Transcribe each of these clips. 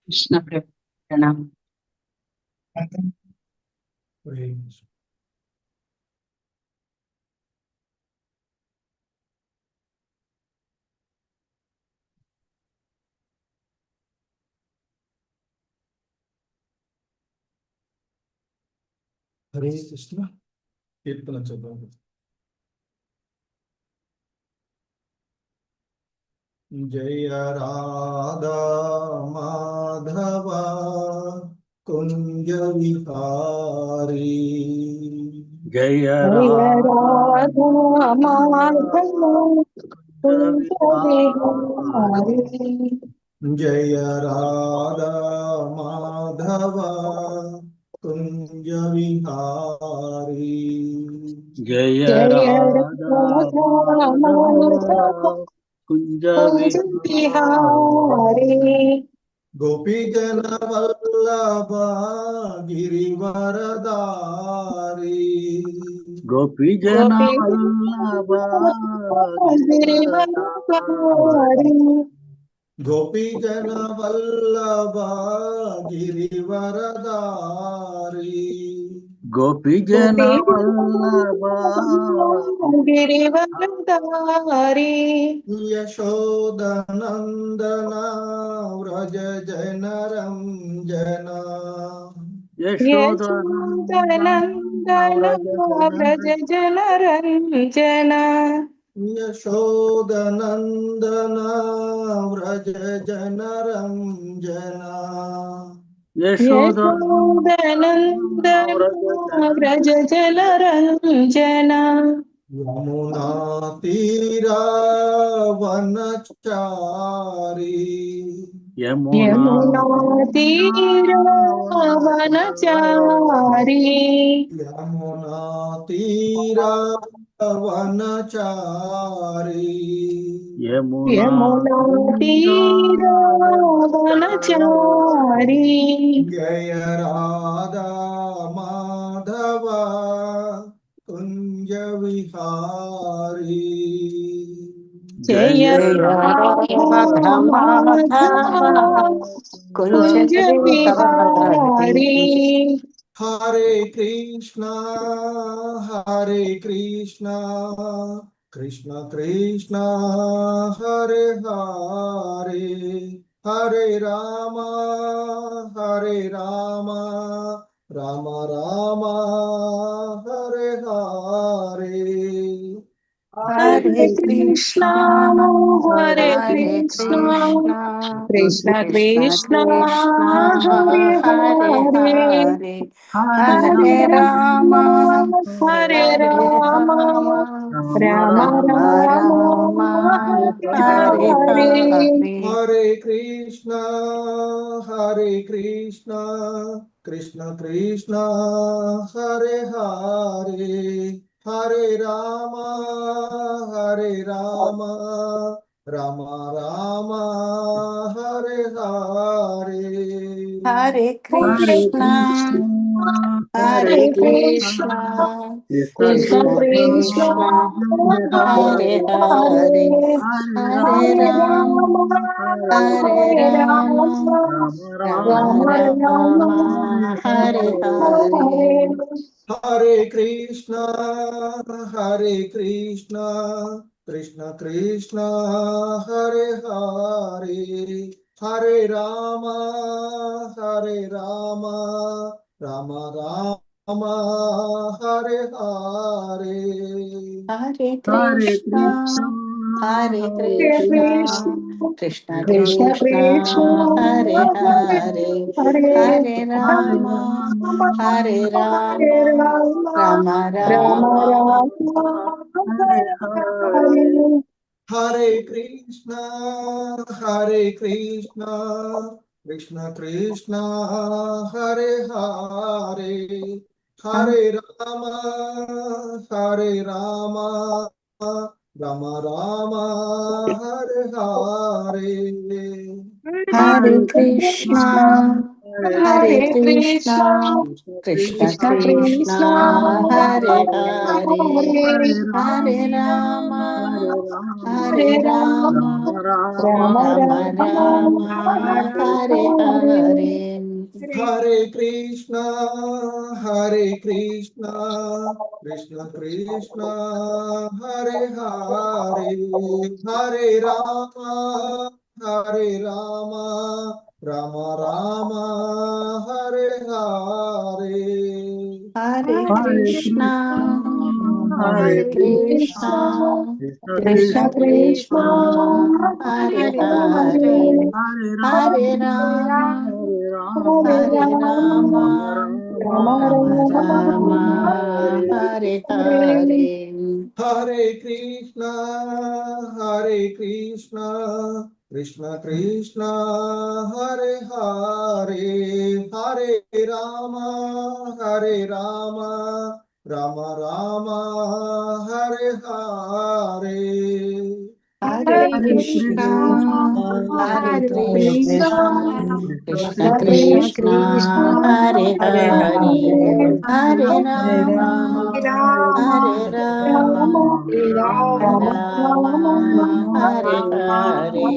కృష్ణ ప్రణామం. హరే కృష్ణ కీర్తన చూద్దాం. జయ రాధా మాధవ కుంజ విహారీ జయ రాధా మాధవ కుంజ విహారీ జయ రాధా మాధవ కుంజ విహారీ జయ రాధా కుంజ విహారీ గోపీ జన వల్లభ గిరివరదారి గోపీ జన గోపీ జన వల్లభ గిరివరదారి గోపీ జన గిరివరదారి యశోదనందన వ్రజ జన రంజన యశోదనందన వ్రజ జన రంజన యశోదనందన వ్రజ జన రంజన యశోదనందన వ్రజ జన రంజన యమునా తీరా వనచారి యమునా తీరా వనచారి యమునా తీరా వనచారి యమునా తీరా వనచారి జయ రాధా మాధవ కుంజ విహారీ జయ రాధా మాధవ కుంజ Vihari Hare Krishna Krishna Krishna Hare Hare Hare Rama Rama Rama Hare Hare Hare Krishna Krishna Krishna Hare Hare Hare Rama Rama Rama Hare Hare Hare Krishna Krishna Krishna Hare Hare Hare Rama Rama Rama Hare Hare Hare Krishna Krishna Krishna Hare Hare Hare Rama Rama Rama Hare Hare Hare Krishna Krishna Krishna Hare Hare Hare Rama Rama Rama Hare Hare Hare Krishna Krishna Krishna Hare Hare Hare Rama Rama Rama Hare Krishna Krishna Krishna Hare Hare Hare Rama Rama Rama Hare Hare Hare Krishna Hare Krishna, Krishna Krishna Krishna, Hare Hare, Hare Rama, Hare Rama, Rama Rama, Hare Hare. Hare Krishna, Krishna Krishna, Hare Hare, Hare Rama, Rama Rama, Hare Hare. Hare Hare Krishna, Hare Hare Krishna, Krishna Krishna Krishna Krishna, Hare Hare, Hare Hare Rama Rama, Hare Hare Rama, Rama Rama, Hare Hare Hare. Hare Krishna, Krishna Krishna, Hare Hare, Hare Rama, Rama Rama, Hare Hare. Hare Hare Krishna, Hare Krishna, Krishna Krishna Krishna, Hare Hare, Hare Rama, Hare Rama, Rama Rama, Hare Hare.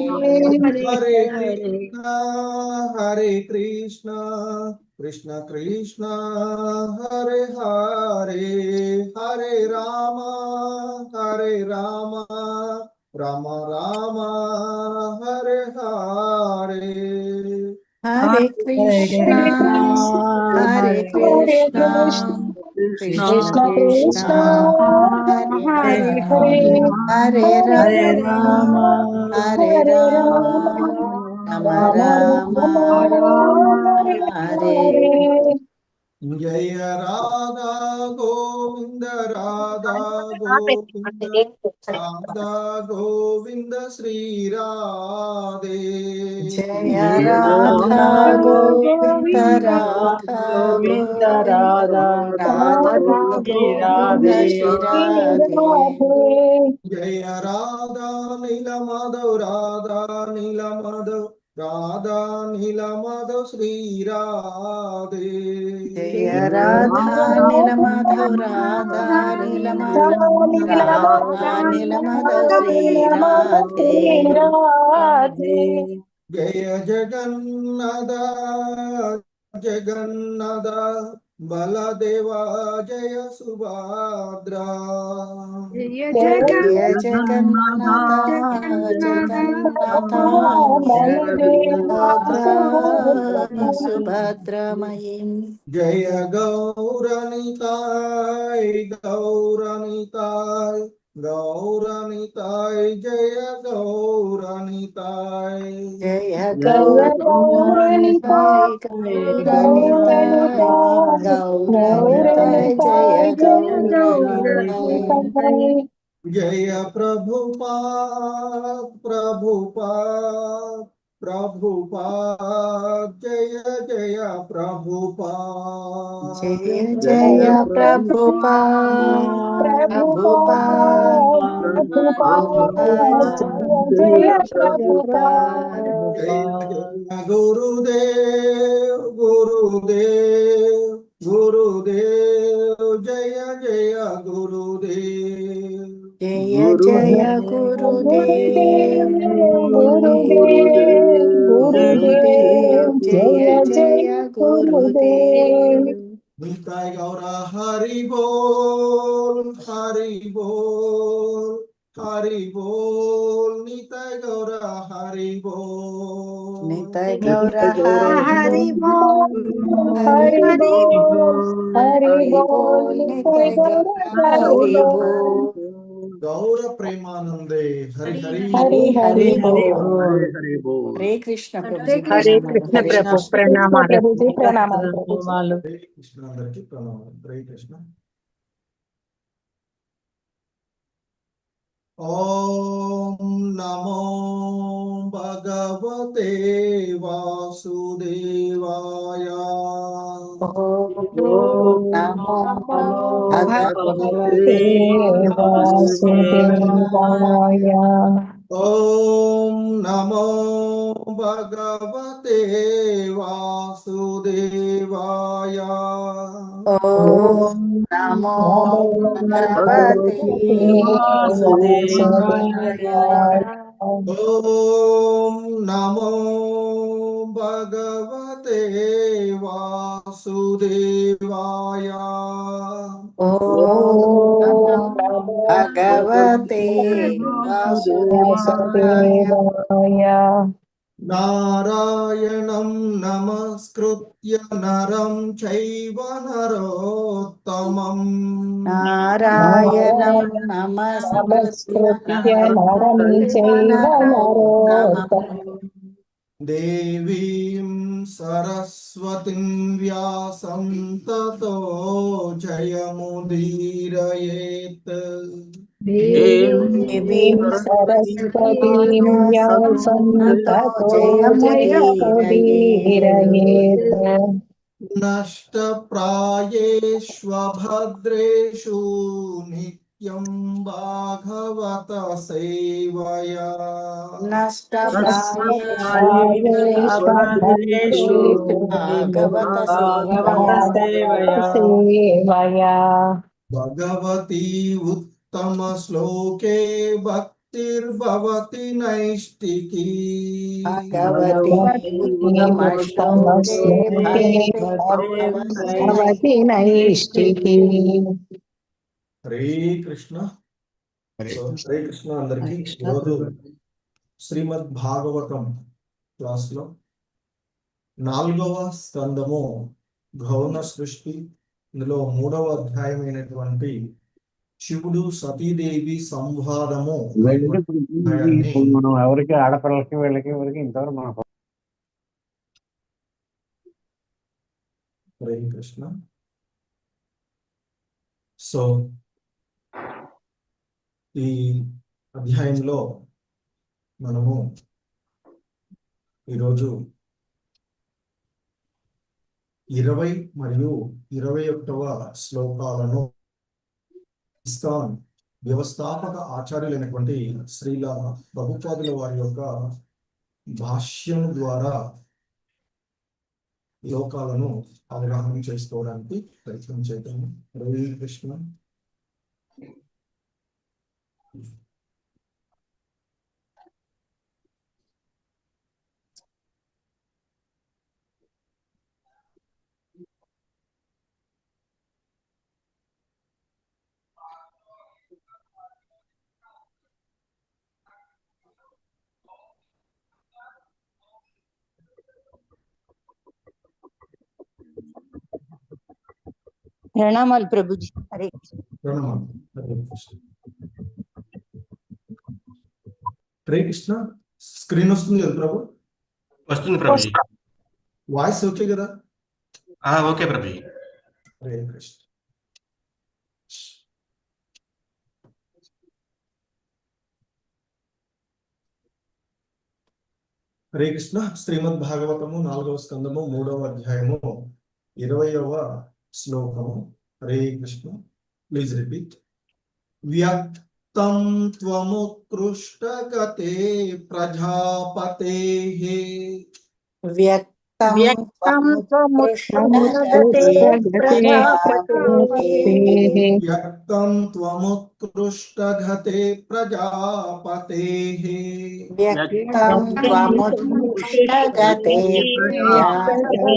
Hare Krishna, Krishna Krishna, Hare Hare, Hare Rama, Rama Rama, Hare Hare. Hare Krishna, Hare Krishna, Krishna Krishna, Hare Hare, Hare Rama, Hare Rama, Rama Rama, Hare. Jai Radha Govinda, Radha Govinda, Radha Govinda, Sri Radhe. Jaya Radha Govinda, Radha Govinda, Radha Govinda, Shri Radhe. Jaya Radha Nila Madhav, Radha Nila Madhav, Radha Nila Madhav, Sri Radhe. Jaya Radha Nila Madhav, Radha Nila Madhav, Radha Nila Madhav, Sri Radhe. Jaya Jagannatha, Jagannatha, Baladeva, Jaya Subhadra. Jaya Jagannatha Jagannatha, Jagannatha, Subhadra, Subhadramayim. Jaya Gauranitai, Gauranitai, Gauranitai, Jaya Gauranitai. Jaya Jaya Gauranitai, Gauranitai, Gauranitai, Jaya Gauranitai. Jaya Prabhupada, Prabhupada, Prabhupada, Jaya Jaya Prabhupada. Jaya Jaya Prabhupada, Prabhupada, Prabhupada, Jaya Prabhupada. Jaya Jaya Gurudev, Gurudev, Gurudev, Jaya Jaya Gurudev. Jaya Jaya Gurudev Gurudev, Gurudev Gurudev, Jaya Jaya Gurudev. Nitai Gaura Hari Bol, Hari Bol, Hari Bol, Nitai Gaura Hari Bol. Nitai Gaura Hari Bol, Hari Hari Hari Bol, Nitai Gaura Hari Bol. Gaura Premanande, Hari Hari. Hari Hari Bol. Hari Bol. Hare Krishna Prabhuji Hare ప్రణామాలు. కృష్ణ హరే ప్రభు కృష్ణ. ప్రణామాలు Hare Krishna అందరికీ ప్రణామాలు. Hare Krishna. Om Namo Bhagavate Vasudevaya. ఓం నమో భగవతే వాసుదేవాయ Om Namo భగవతే వాసుదేవాయ. ఓం నమో భగవతే వాసుదేవాయ. ఓం నమో భగవతే వాసుదేవాయ. ఓం నమో భగవతే వాసుదేవాయ. నారాయణం నమస్కృత్య నరం చైవ నరోత్తమం. నారాయణం నమస్కృత్య నరం చైవ నరోత్తమం. దేవీం సరస్వతిం వ్యాసం తతో జయముదీరయేత్. దేవీం సరస్వతీం వ్యాసం తతో జయముదీరయేత్. నష్టప్రాయేష్వభద్రేషు నిత్యం భాగవత సేవయా. నష్టప్రాయేషు భాగవత సేవయా. భగవతి ఉత్తమ శ్లోకే భక్తిర్భవతి నైష్టికీ. భగవతి ఉత్తమ శ్లోకే భగవతి నైష్టికీ. హరే కృష్ణ. హరే కృష్ణ అందరికి. ఈరోజు శ్రీమద్ భాగవతం క్లాస్ లో 4వ స్కందము గౌణ సృష్టి, ఇందులో 3వ అధ్యాయమైనటువంటి శివుడు సతీదేవి సంవాదము మనం ఎవరికి ఆడపిల్లలకి వీళ్ళకి ఎవరికి ఇంతవరకు మన హరే కృష్ణ. సో ఈ అధ్యాయంలో మనము ఈరోజు 20 మరియు 21వ శ్లోకాలను ఇస్కాన్ వ్యవస్థాపక ఆచార్యులైనటువంటి శ్రీల ప్రభుపాదుల వారి యొక్క భాష్యం ద్వారా శ్లోకాలను అవగాహన చేసుకోవడానికి ప్రయత్నం చేద్దాము. హరే కృష్ణ. ప్రణామాలు ప్రభుజీ. హరే ప్రణామం. హరే కృష్ణ. హరే కృష్ణ. స్క్రీన్ వస్తుంది కదా ప్రభు? వస్తుంది ప్రభుజీ. వాయిస్ ఓకే కదా? ఓకే ప్రభుజీ. హరే కృష్ణ. హరే కృష్ణ. శ్రీమద్ భాగవతము 4వ స్కందము 3వ అధ్యాయము 20వ శ్లోకము. హరే కృష్ణ. Please repeat. వ్యక్తం త్వముత్కృష్టగతే ప్రజాపతేః. వ్యక్తం వ్యక్తం త్వముత్కృష్టగతే ప్రజాపతేః. వ్యక్తం త్వముత్కృష్టగతే త్వముత్కృష్టగతే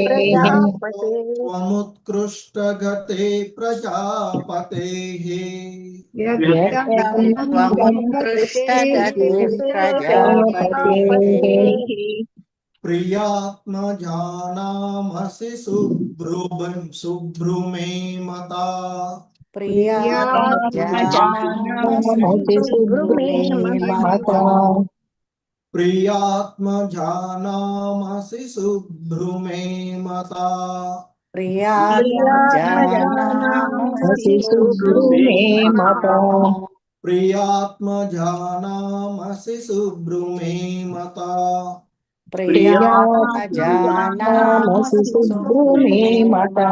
ప్రజాపతేః. త్వముత్కృష్టగతే ప్రజాపతేః. ప్రియాత్మజానామసి శుభ్రుమే మతా. ప్రియాత్మజానామసి శుభ్రుమే మతా. ప్రియాత్మజానామసి శుభ్రుమే మతా. ప్రియాత్మజానామసి శుభ్రుమే మతా. ప్రియాత్మజానామసి శుభ్రుమే మతా. ప్రియాత్మజానామసి శుభ్రుమే మతా.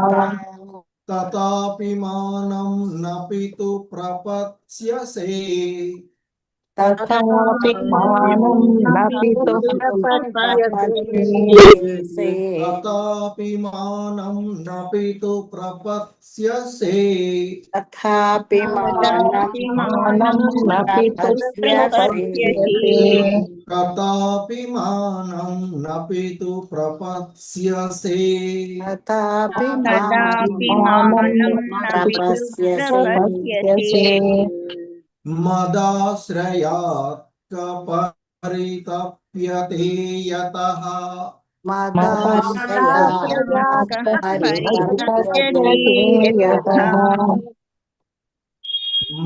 తథాపి మానం నపితు ప్రపత్స్యసే. తథాపి మానం నపితు ప్రపద్యసే. తథాపి మానం నపితు ప్రపత్స్యసే. తథాపి మానం నపితు ప్రపద్యసే. తథాపి మానం నపితు ప్రపత్స్యసే. తథాపి మానం నపితు ప్రపద్యసే. మదాశ్రయాత్ పరితప్యతే యతః.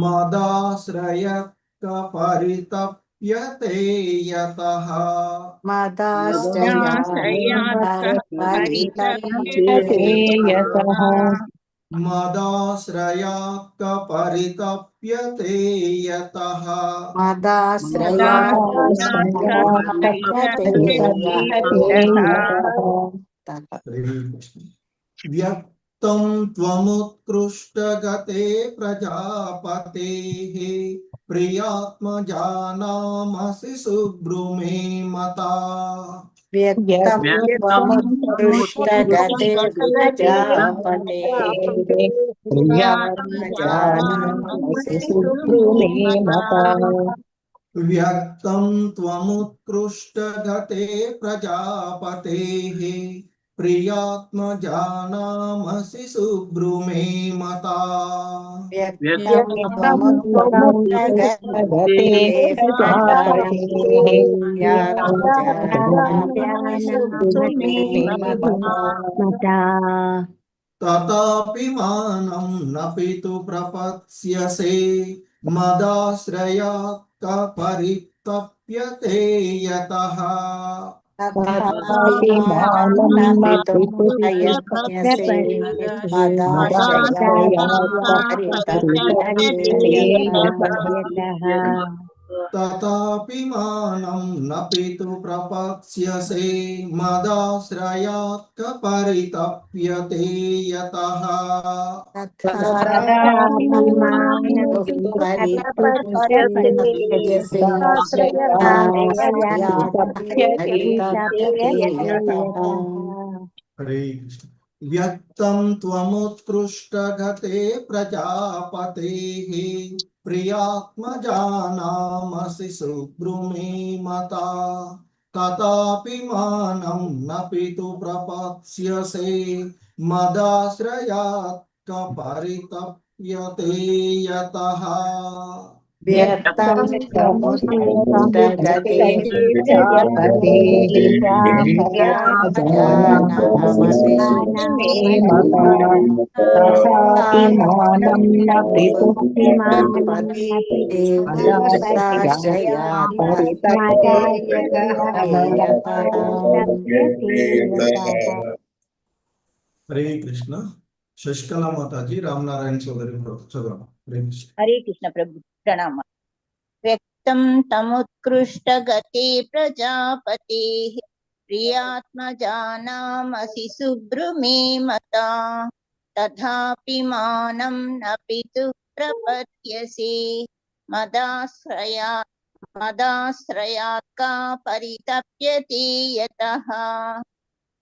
మదాశ్రయత్ పరితప్యతే యతః. మదాశ్రయాత్ పరితప్యతే యతః. వ్యక్తం త్వముత్కృష్టగతే ప్రజాపతేః ప్రియాత్మజానామసి సుబ్రూమే మతా. వ్యక్తముత్కృష్టగతే ప్రజాపతే వ్యక్తం త్వముత్కృష్టగతే ప్రజాపతేః ప్రియాత్మజానామసి సుబ్రూమే మతా. తథాపి మానం నపితు ప్రపత్స్యసే. మదాశ్రయాత్ పరితప్యతే యతః. తథాపి మానం నపితు ప్రపద్యసే. తథాపి మానం నపితు ప్రపత్స్యసే. మదాశ్రయాత్ పరితప్యతే యతః. హరే కృష్ణ. వ్యక్తం త్వముత్కృష్టగతే ప్రజాపతేః ప్రియాత్మజానామసి సుబ్రూమే మతా. తథాపి మానం నపితు ప్రపత్స్యసే. మదాశ్రయాత్ పరితప్యతే యతః. తథాపి మానం నపితు హరే కృష్ణ. శశికళ మాతాజీ, రామనారాయణ చౌదరి చదవండి. హరే కృష్ణ. హరే కృష్ణ ప్రభు. ప్రణామ. వ్యక్తం తముత్కృష్టగతే ప్రజాపతేః ప్రియాత్మజానామసి సుబ్రూమే మతా. తథాపి మానం నపితు ప్రపద్యసే. మదాశ్రయాత్ పరితప్యతే యతః.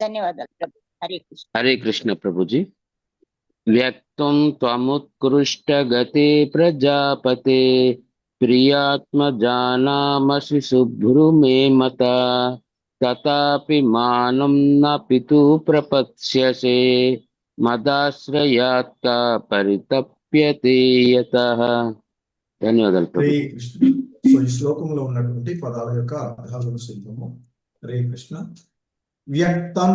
ధన్యవాదాలు ప్రభు. హరే కృష్ణ. హరే కృష్ణ ప్రభుజీ. వ్యక్తం త్వముత్కృష్టగతే ప్రజాపతే ప్రియాత్మజానామసి సుబ్రూమే మతా. తథాపి మానం నపితు ప్రపత్స్యసే. మదాశ్రయాత్ పరితప్యతే యతః. ధన్యవాదాలు హరే ప్రభు. కృష్ణ. సో ఈ శ్లోకంలో ఉన్నటువంటి పదాల యొక్క అర్థాలను సిద్ధము. హరే కృష్ణ. వ్యక్తం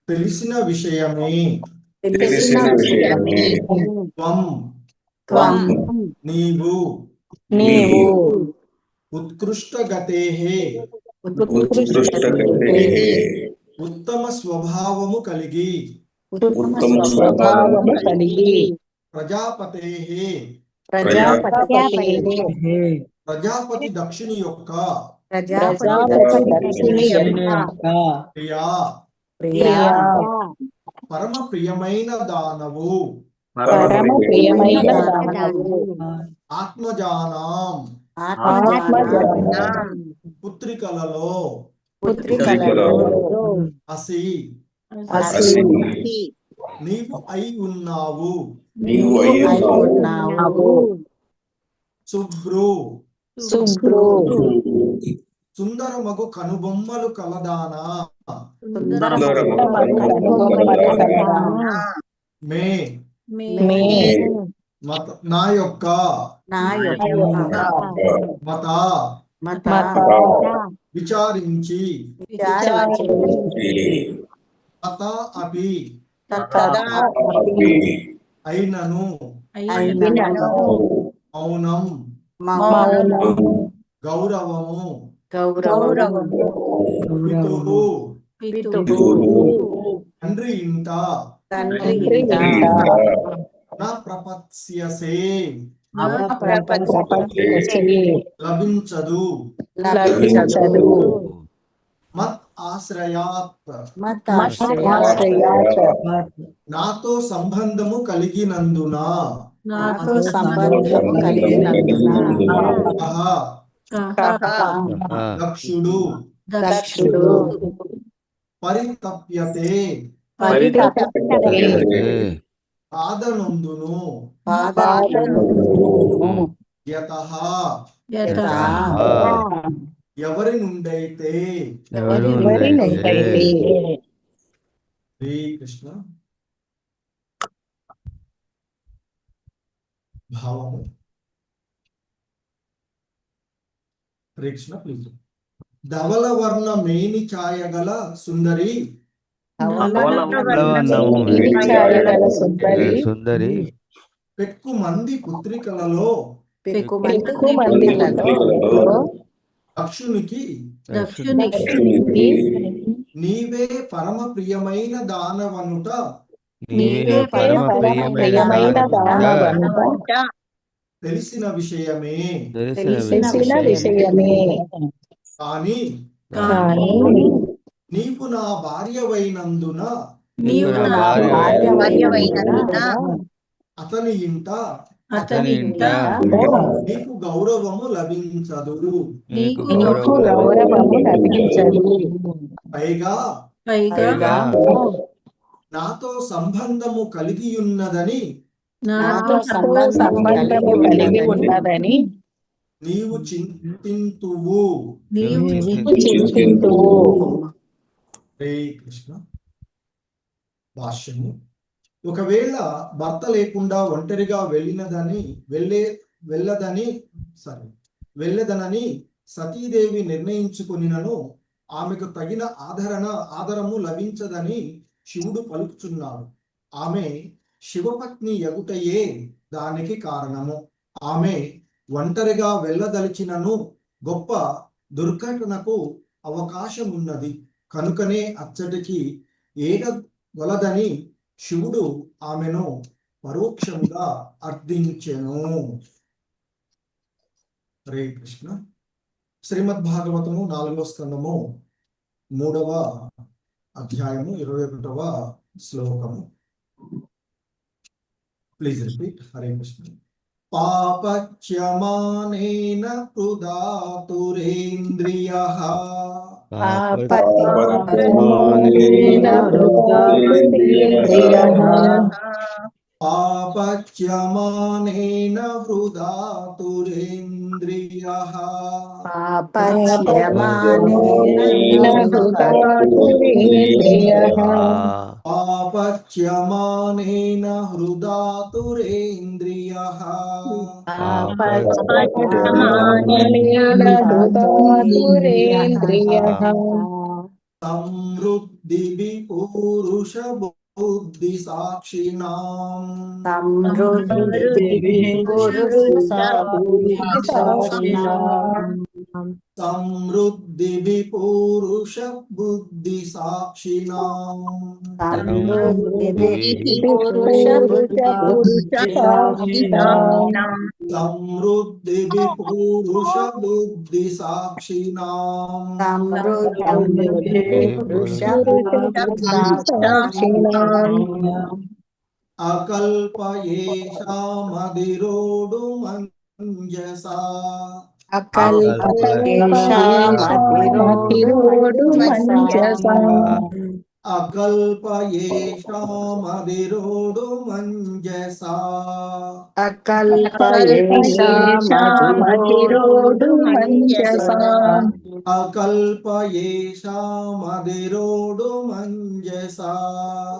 తెలిసిన విషయమే. త్వం నీవు. ఉత్కృష్టగతేః ఉత్తమ స్వభావము కలిగి. ప్రజాపతేః ప్రజాపతి దక్షిణి యొక్క ప్రియా పరమ ప్రియమైన దానవు. ఆత్మజానాం ఆత్మజానాం పుత్రికలలో పుత్రికలలో అసి అసి నీవు అయి ఉన్నావు అయి ఉన్నావు శుభ్రు శుభ్రు సుందరమగు కనుబొమ్మలు కలదానా మే నా యొక్క మత విచారించి తత అపి అయినను మౌనం గౌరవము పితురు తండ్రి ఇంట నా ప్రపత్స్యసే లభించదు మత్ ఆశ్రయాత్ నాతో సంబంధము కలిగినందున దక్షుడు పరితప్యతే పాదనందును యతః ఎవరి నుండైతే శ్రీకృష్ణ భావము శ్రీకృష్ణ ప్లీజ్ ధవల వర్ణ మేని ఛాయగల సుందరి సుందరి పెక్కు మంది పుత్రికలలో దక్షునికి నీవే పరమ ప్రియమైన దానవనుట తెలిసిన విషయమే కానీ నీవు నా భార్యవైనందున అతని ఇంట నీకు గౌరవము లభించదు పైగా నాతో సంబంధము కలిగి ఉన్నదని నీవు చింతింతువు హరే కృష్ణ భాష్యము ఒకవేళ భర్త లేకుండా ఒంటరిగా వెళ్ళదనని సతీదేవి నిర్ణయించుకొనినను ఆమెకు తగిన ఆదరము లభించదని శివుడు పలుకుచున్నాడు. ఆమె శివపత్ని యగుటయే దానికి కారణము. ఆమె ఒంటరిగా వెళ్ళదలిచినను గొప్ప దుర్ఘటనకు అవకాశం ఉన్నది కనుకనే అచ్చటికి ఏగవలదని శివుడు ఆమెను పరోక్షంగా అర్థించెను. హరే కృష్ణ. శ్రీమద్భాగవతము 4వ స్కందము 3వ అధ్యాయము 21వ శ్లోకము. Please repeat. హరే కృష్ణ. పాపచ్యమానేన హృదాతురేంద్రియః పాపచ్యమానేన హృదాతురేంద్రియః పాపచ్యమానేన హృదాతురేంద్రియః సమృద్ధి పురుష బుద్ధి సాక్షిణాం సమృద్ధి పురుష బుద్ధి సాక్షిణాం సమృద్ధి పురుష బుద్ధి సాక్షిణాం అకల్పయేషామధిరోడు మంజసా అకల్పయేషామతిరోడు మంజసా అకల్పయేషామధిరోడు మంజసా అకల్పయేషామతిరోడు మంజసా అకల్పయేషామధిరోడు మంజసా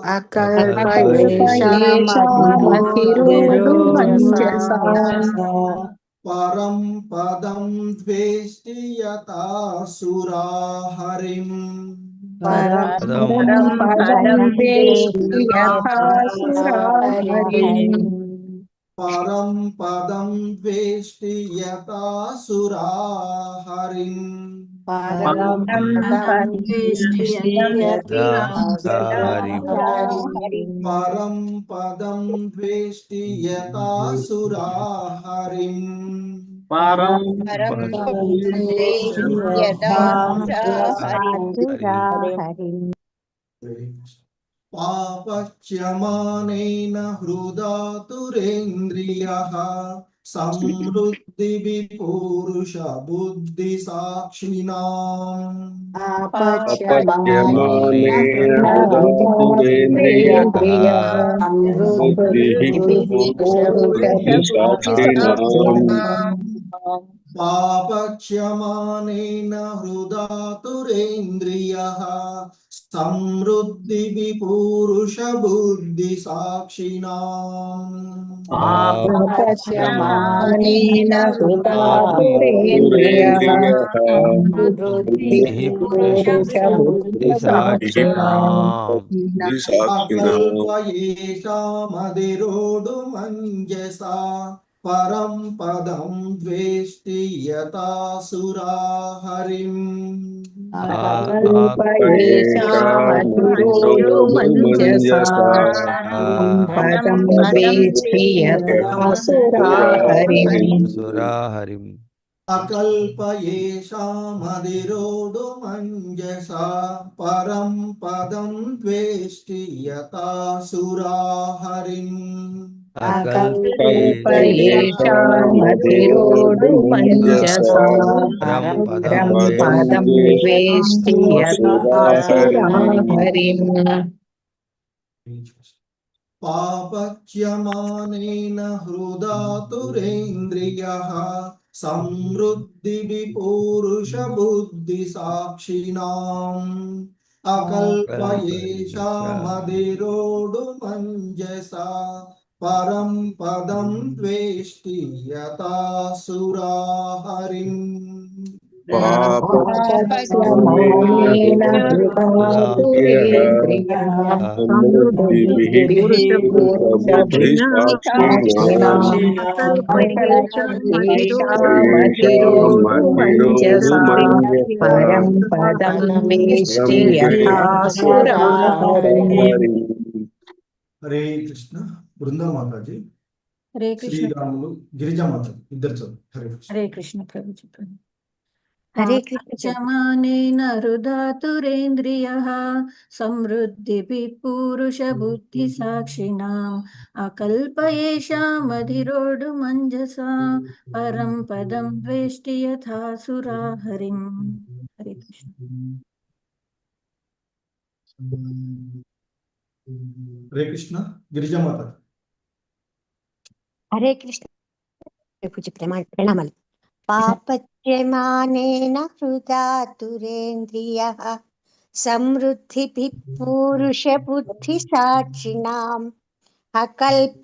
అకల్పయేషామతిరోడు మంజసా పరం పదం ద్వేష్టి యథాసురా హరిం పరం పదం వేష్టి యథాసురా హరిం పరం పదం ద్వేష్టి యథాసురా హరిం పరం పదం వేష్టి యథాసురా హరిం పరం పదం ద్వేష్టి యథాసురా హరిం పరం పరం పదం వేష్టి యథాసురా హరిం. పాపచ్యమానేన హృదాతురేంద్రియః సమృద్ధి విపూరుష బుద్ధి సాక్షిణాం పాపచ్యమానేన హృదాతురేంద్రియః సమృద్ధి విపూరుష బుద్ధి సాక్షిణాం పాపచ్యమానేన హృదాతురేంద్రియః సమృద్ధి పురుష బుద్ధి సాక్షిణాం అకల్పయేషామధిరోడు మంజసా పరం పదం ద్వేష్టి యథాసురా హరిం అకల్పయేషామతిరోడు మంజసా పదం వేష్టి యథాసురా హరిం అకల్పయేషామధిరోడు మంజసా పరం పదం ద్వేష్టి యథాసురా హరిం అకల్పయేషామతిరోడు మంజసా పరం పదం వేష్టి యథాసురా హరిం పాపచ్యమానేన హృదాతురేంద్రియః సమృద్ధి విపూరుష బుద్ధి సాక్షిణాం అకల్పయేషామధిరోడు మంజసా పరం పదం ద్వేష్టి యథాసురా హరిం పాపచ్యమానేన హృదాతురేంద్రియః సమృద్ధి పురుష బుద్ధి సాక్షిణాం అకల్పయేషామతిరోడు మంజసా పరం పదం వేష్టి యథాసురా హరిం. హరే కృష్ణ. బృందా మాతాజీ, హరే కృష్ణ. శ్రీరాములు, గిరిజా మాతాజీ ఇద్దరు చదువు. హరే కృష్ణ. హరే కృష్ణ ప్రభు చెప్పండి. హరే కృష్ణ. చమానేన హృదాతురేంద్రియః సమృద్ధి పురుష బుద్ధి సాక్షిణాం అకల్పయేషామధిరోడు మంజసా పరం పదం ద్వేష్టి యథాసురా హరిం. హరే కృష్ణ. హరే కృష్ణ. గిరిజా మాతాజీ. హరే కృష్ణ. ప్రభుజీ ప్రణామాలు. పాపచ్యమానేన హృదాతురేంద్రియః సమృద్ధి పురుష బుద్ధి సాక్షిణాం అకల్పయేషామధిరోడు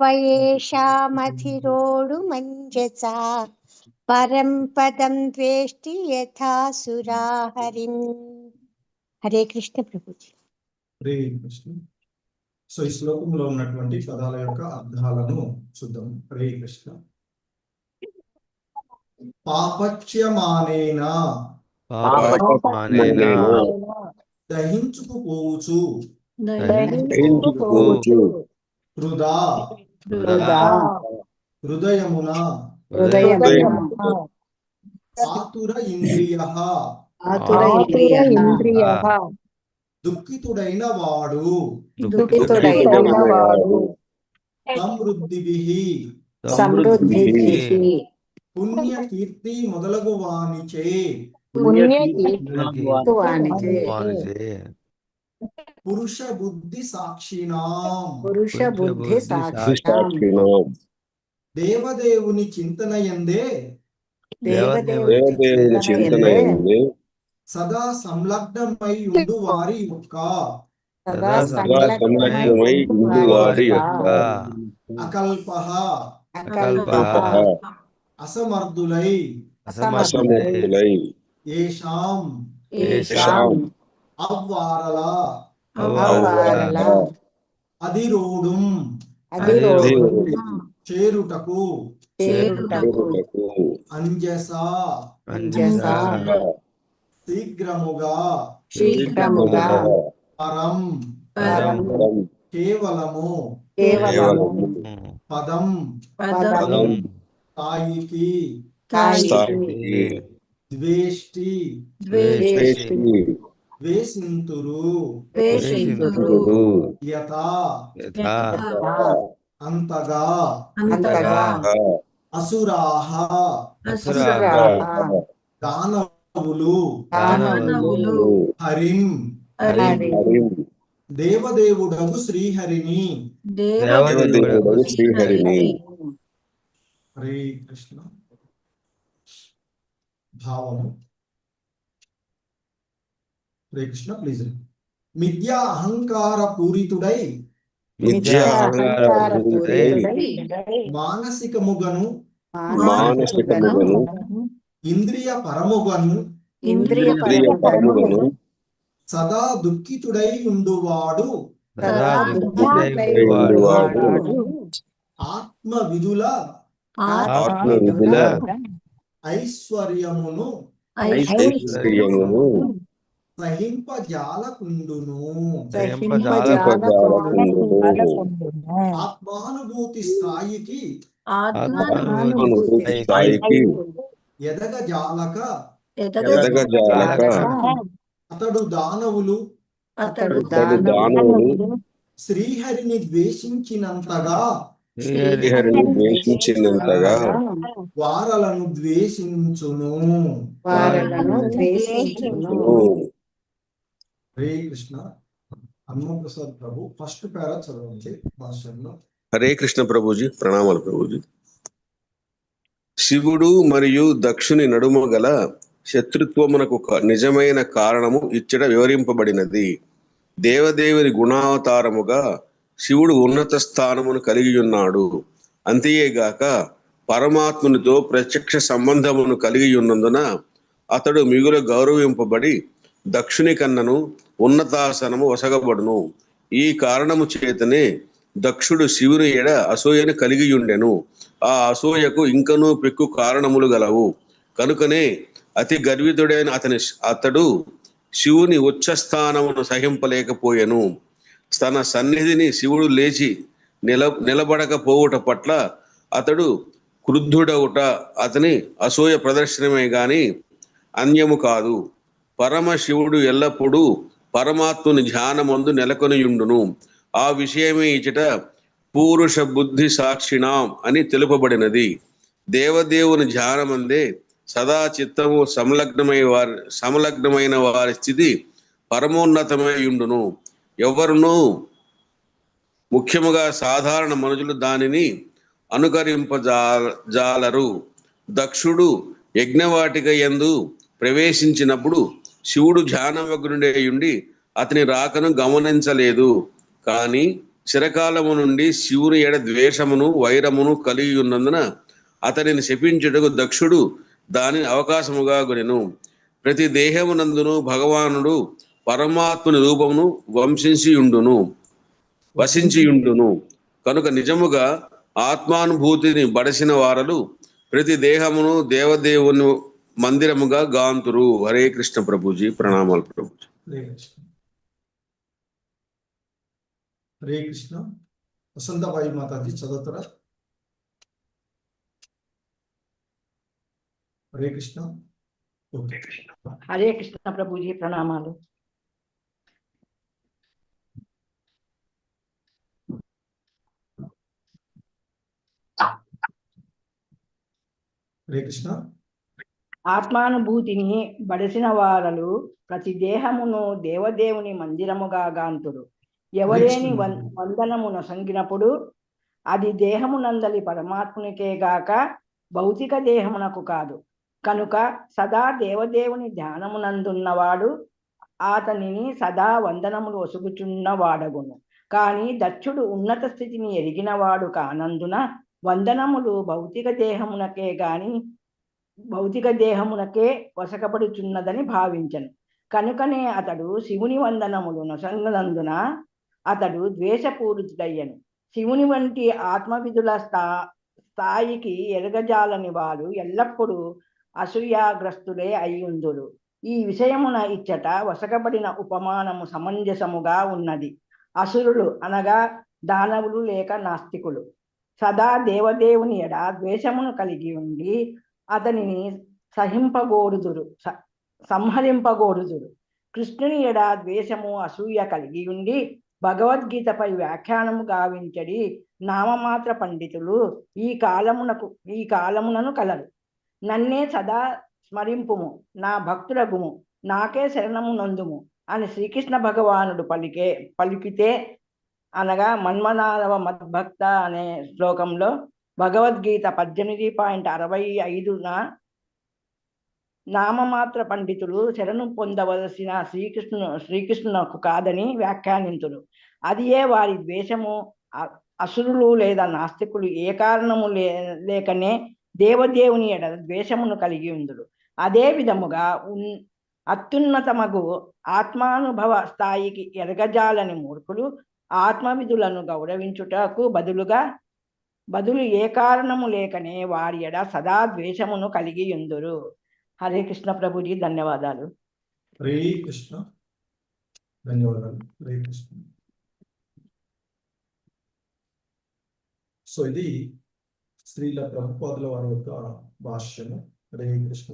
మంజసా పరం పదం ద్వేష్టి యథాసురా హరిం. హరే కృష్ణ ప్రభుజీ. హరే కృష్ణ. సో ఈ శ్లోకంలో ఉన్నటువంటి పదాల యొక్క అర్థాలను చూద్దాం. హరే కృష్ణ. పాపచ్యమానేన దహించుకుపోవచ్చు హృదా హృదయమున ఆతుర ఇంద్రియః దుఃఖితుడైన వాడు సమృద్ధిభిః పుణ్య కీర్తి మొదలగు వానిచే పుణ్యకీర్తివానిచే పురుష బుద్ధి సాక్షిణాం పురుష బుద్ధి సాక్షిణాం సాక్షిణాం దేవదేవుని చింతనయందే దేవదేవుని చింతన ఎందు సదా సంలగ్నమై ఉండు వారి యొక్క సదా సదా సంలగ్నమై ఉండు వారి యొక్క అకల్పః అకల్పః అసమర్థులై అసమర్థులై ఏషాం ఏషాం అవ్వారల అవ్వారల అధిరోఢుం అధిరోఢుం చేరుటకు చేరుటకు అంజసా అంజసా శీఘ్రముగా శీఘ్రముగా పరం పరం కేవలము కేవలము పదం పదం స్థాయికి స్థాయికి ద్వేష్టి ద్వేష్టి ద్వేషింతురు ద్వేషింతురు యథా అంతగా అంతగా అసురాహ అసురాః దానవులు దానవులు హరిం హరిం దేవదేవుడగు శ్రీహరిని దేవదేవుడగు శ్రీహరిని హరే కృష్ణ భావము హరే కృష్ణ ప్లీజ్ మిథ్యా అహంకార పూరితుడై మిథ్యా అహంకార పూరితుడై మానసికముగను మానసికముగను ఇంద్రియ పరముగను ఇంద్రియ పరముగను సదా దుఃఖితుడై ఉండువాడు వాడు ఆత్మ విధుల ఆత్మవిధుల ఐశ్వర్యమును ఐశ్వర్యమును సహింపజాలకుండును ఆత్మానుభూతి స్థాయికి అనుభూతి స్థాయికి ఎదగజాలక ఎదగజాలక అతడు దానవులు దానవులు శ్రీహరిని ద్వేషించినంతగా శ్రీహరిని ద్వేషించినంతగా వారలను ద్వేషించును వారలను ద్వేషించును హరే కృష్ణ హనుమప్రసాద్ ప్రభు ఫస్ట్ పేరా చదవండి భాషల్లో. హరే కృష్ణ ప్రభుజీ, ప్రణామాలు ప్రభుజీ. శివుడు మరియు దక్షుని నడుమ గల శత్రుత్వమునకు నిజమైన కారణము ఇచ్చట వివరింపబడినది. దేవదేవుని గుణావతారముగా శివుడు ఉన్నత స్థానమును కలిగి ఉన్నాడు. అంతేగాక పరమాత్మునితో ప్రత్యక్ష సంబంధమును కలిగి ఉన్నందున అతడు మిగులు గౌరవింపబడి దక్షుని కన్నను ఉన్నతాసనము వసగబడును. ఈ కారణము చేతనే దక్షుడు శివుని ఎడ అసూయను కలిగి ఉండెను. ఆ అసూయకు ఇంకనూ పెక్కు కారణములు గలవు. కనుకనే అతి గర్వితుడైన అతడు శివుని ఉచ్చస్థానమును సహింపలేకపోయెను. తన సన్నిధిని శివుడు లేచి నిలబడకపోవుట పట్ల అతడు క్రుద్ధుడవుట అతని అసూయ ప్రదర్శనమే గాని అన్యము కాదు. పరమశివుడు ఎల్లప్పుడూ పరమాత్ముని ధ్యానమందు నెలకొనియుండును. ఆ విషయమే ఇచట పూరుష బుద్ధి సాక్షిణాం అని తెలుపబడినది. దేవదేవుని ధ్యానమందే సదా చిత్తము సంలగ్నమైన వారి స్థితి పరమోన్నతమై ఉండును. ఎవరునూ ముఖ్యముగా సాధారణ మనుషులు దానిని అనుకరింపజాలరు. దక్షుడు యజ్ఞవాటిక యందు ప్రవేశించినప్పుడు శివుడు ధ్యానమగ్నుడేయుండి అతని రాకను గమనించలేదు. కానీ చిరకాలము నుండి శివుని ఎడ ద్వేషమును వైరమును కలిగి ఉన్నందున అతనిని శపించుటకు దక్షుడు దానిని అవకాశముగా కొనెను. ప్రతి దేహమునందును భగవానుడు పరమాత్ముని రూపమును వసించియుండును. కనుక నిజముగా ఆత్మానుభూతిని బడసిన వారలు ప్రతి దేహమును దేవదేవుని మందిరముగా గాంతురు. హరే కృష్ణ ప్రభుజీ, ప్రణామాలు ప్రభుజీ. హరే కృష్ణ హరే కృష్ణ. వసంతబాయి మాతాజీ చదువుతారా? హరే కృష్ణ. ఓకే. హరే కృష్ణ ప్రభుజీ, ప్రణామాలు. హరే కృష్ణ. ఆత్మానుభూతిని బడసిన వారలు ప్రతి దేహమును దేవదేవుని మందిరముగా గాంతుడు. ఎవరేని వందనమును సంగినప్పుడు అది దేహమునందలి పరమాత్మునికే గాక భౌతిక దేహమునకు కాదు. కనుక సదా దేవదేవుని ధ్యానమునందున్నవాడు అతనిని సదా వందనములు ఒసుగుచున్న వాడగును. కానీ దక్షుడు ఉన్నత స్థితిని ఎరిగినవాడు కానందున వందనములు భౌతిక దేహమునకే వసకబడుచున్నదని భావించను. కనుకనే అతడు శివుని వందనములు నొసంగనందున అతడు ద్వేషపూరితుడయ్యను. శివుని వంటి ఆత్మవిధుల స్థాయికి ఎరగజాలని వారు ఎల్లప్పుడూ అసూయాగ్రస్తులే అయ్యుందురు. ఈ విషయమున ఇచ్చట వసకబడిన ఉపమానము సమంజసముగా ఉన్నది. అసురులు అనగా దానవులు లేక నాస్తికులు సదా దేవదేవుని ఎడ ద్వేషమును కలిగి ఉండి అతనిని సంహరింపగోరుదురు. కృష్ణుని ఎడ ద్వేషము అసూయ కలిగి ఉండి భగవద్గీతపై వ్యాఖ్యానము గావించడి నామమాత్ర పండితులు ఈ కాలమునను కలరు. నన్నే సదా స్మరింపుము, నా భక్తులగుము, నాకే శరణము నందుము అని శ్రీకృష్ణ భగవానుడు పలికితే అనగా మన్మనాథవ మద్భక్త అనే శ్లోకంలో భగవద్గీత 18.65న నామమాత్ర పండితులు శరణు పొందవలసిన శ్రీకృష్ణునకు కాదని వ్యాఖ్యానింతుడు. అదియే వారి ద్వేషము. అసురులు లేదా నాస్తికులు ఏ కారణము లేకనే దేవదేవుని ఎడ ద్వేషమును కలిగి ఉందుడు. అదే విధముగా అత్యున్నతమగు ఆత్మానుభవ స్థాయికి ఎరగజాలని మూర్ఖులు ఆత్మవిధులను గౌరవించుటకు బదులు ఏ కారణము లేకనే వారి ఎడ సదా ద్వేషమును కలిగి ఉందురు. హరే కృష్ణ ప్రభుజీ, ధన్యవాదాలు. హరే కృష్ణ, ధన్యవాదాలు. హరే కృష్ణ. సో ఇది శ్రీల ప్రభుపాదుల వారి యొక్క భాష్యము. హరే కృష్ణ.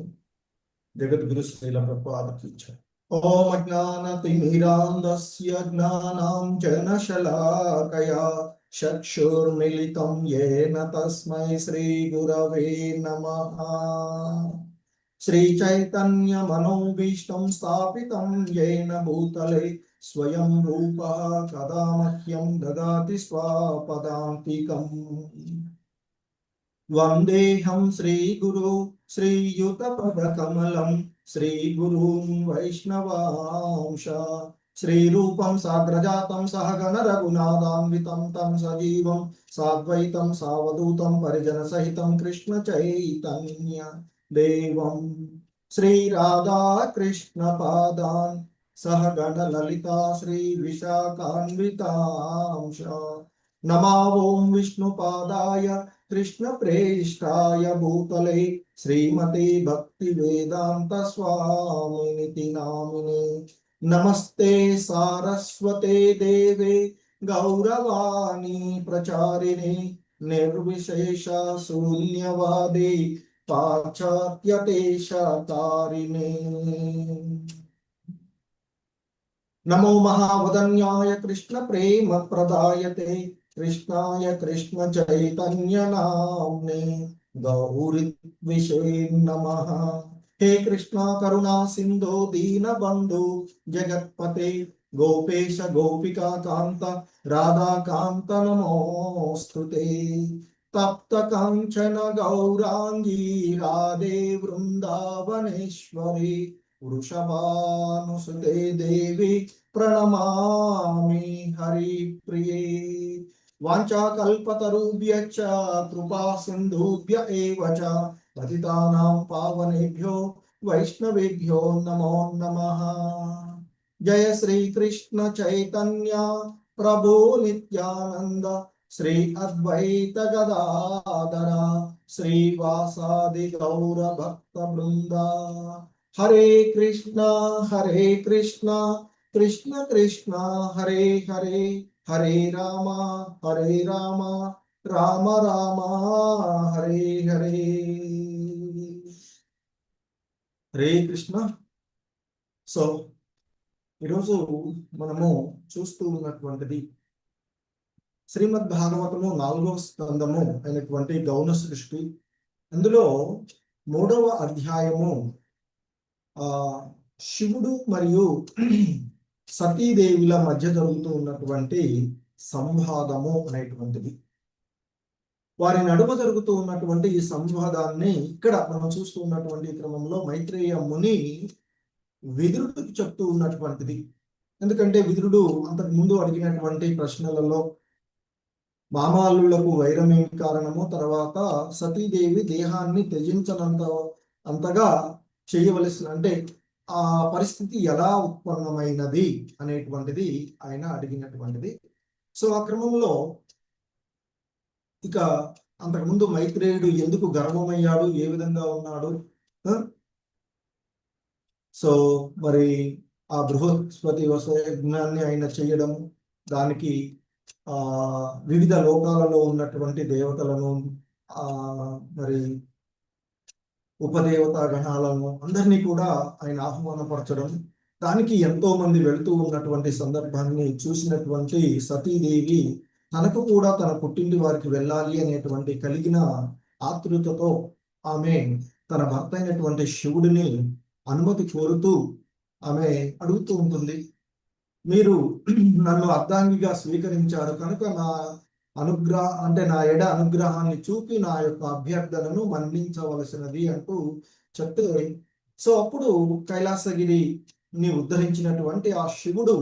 జగద్గురు శ్రీల ప్రభుపాదకి ఇచ్చారు. ఓం అజ్ఞానతిమిరాంధస్య జ్ఞానాంజనశలాకయా చక్షుర్మిలితం యేన తస్మై శ్రీ గురవే నమః. శ్రీచైతన్య మనోభీష్టం స్థాపితం యేన భూతలే స్వయం రూపా కదా మహ్యం దదాతి స్వపదాంతికం. వందేహం శ్రీగురు శ్రీయుతపదకమలం శ్రీగురుం వైష్ణవాంశ. శ్రీరూపం సాగ్రజాతం సహగణ రఘునాథాన్వితం తం సజీవం సాద్వైతం సావధూతం పరిజన సహితం కృష్ణ చైతన్య దేవం. శ్రీరాధా కృష్ణ పాదాన్ సహగణ లలితా శ్రీ విశాఖాన్వితాంశ. నమో ఓం విష్ణుపాదాయ కృష్ణ ప్రేష్టాయ భూతలే శ్రీమతే భక్తి వేదాంత స్వామినితి నామినే. నమస్తే సారస్వతే దేవే గౌరవాణి ప్రచారిణే నిర్విశేష శూన్యవాదే పాశ్చాత్యదేశతారిణే. నమో మహావదన్యాయ కృష్ణ ప్రేమ ప్రదాయతే కృష్ణాయ కృష్ణ చైతన్య నామ్నే గౌరీత్విషే నమః. హే కృష్ణ కరుణా సింధు దీనబంధు జగత్పతే గోపేశ గోపికా కాంత రాధాకాంత నమోస్తుతే. తప్త కాంచన గౌరాంగీ రాధే వృందావనేశ్వరి వృషభానుసుతే దేవి ప్రణమామి హరిప్రియే. వాంఛాకల్పతరుభ్యశ్చ కృపా సింధుభ్య ఏవ చ పతితానాం పావనేభ్యో వైష్ణవేభ్యో నమో నమః. జయ శ్రీ కృష్ణ చైతన్య ప్రభు నిత్యానంద శ్రీ అద్వైత గదాధర శ్రీవాసాది గౌర భక్త బృంద. హరే కృష్ణ కృష్ణ కృష్ణ హరే హరే హరే రామ రామ రామ హరే హరే. హరే కృష్ణ. సో ఈరోజు మనము చూస్తూ ఉన్నటువంటిది శ్రీమద్ భాగవతము 4వ స్కందము అయినటువంటి గౌణ సృష్టి. అందులో 3వ అధ్యాయము శివుడు మరియు సతీదేవుల మధ్య జరుగుతూ ఉన్నటువంటి సంవాదము అనేటువంటిది. వారి నడుమ జరుగుతూ ఉన్నటువంటి ఈ సంవాదాన్ని ఇక్కడ మనం చూస్తూ ఉన్నటువంటి క్రమంలో మైత్రేయ ముని విదురుడికి చెప్తూ ఉన్నటువంటిది. ఎందుకంటే విదురుడు అంతకు ముందు అడిగినటువంటి ప్రశ్నలలో మామాలులకు వైరం ఏమి కారణము, తర్వాత సతీదేవి దేహాన్ని అంతగా చేయవలసిన అంటే ఆ పరిస్థితి ఎలా ఉత్పన్నమైనది అనేటువంటిది ఆయన అడిగినటువంటిది. సో ఆ క్రమంలో ఇక అంతకుముందు మైత్రేయుడు ఎందుకు గర్వమయ్యాడు, ఏ విధంగా ఉన్నాడు, సో మరి ఆ బృహస్పతి యజ్ఞాన్ని ఆయన చేయడం, దానికి వివిధ లోకాలలో ఉన్నటువంటి దేవతలను మరి ఉపదేవతా గణాలను అందరినీ కూడా ఆయన ఆహ్వానపరచడం, దానికి ఎంతో మంది వెళుతూ ఉన్నటువంటి సందర్భాన్ని చూసినటువంటి సతీదేవి తనకు కూడా తన పుట్టింటి వారికి వెళ్ళాలి అనేటువంటి కలిగిన ఆతృతతో ఆమె తన భర్త అయినటువంటి శివుడిని అనుమతి కోరుతూ ఆమె అడుగుతూ ఉంటుంది. మీరు నన్ను అర్ధాంగిగా స్వీకరించారు కనుక నా ఎడ అనుగ్రహాన్ని చూపి నా యొక్క అభ్యర్థనను మన్నించవలసినది అంటూ చెప్తే, సో అప్పుడు కైలాసగిరిని ఉద్ధరించినటువంటి ఆ శివుడు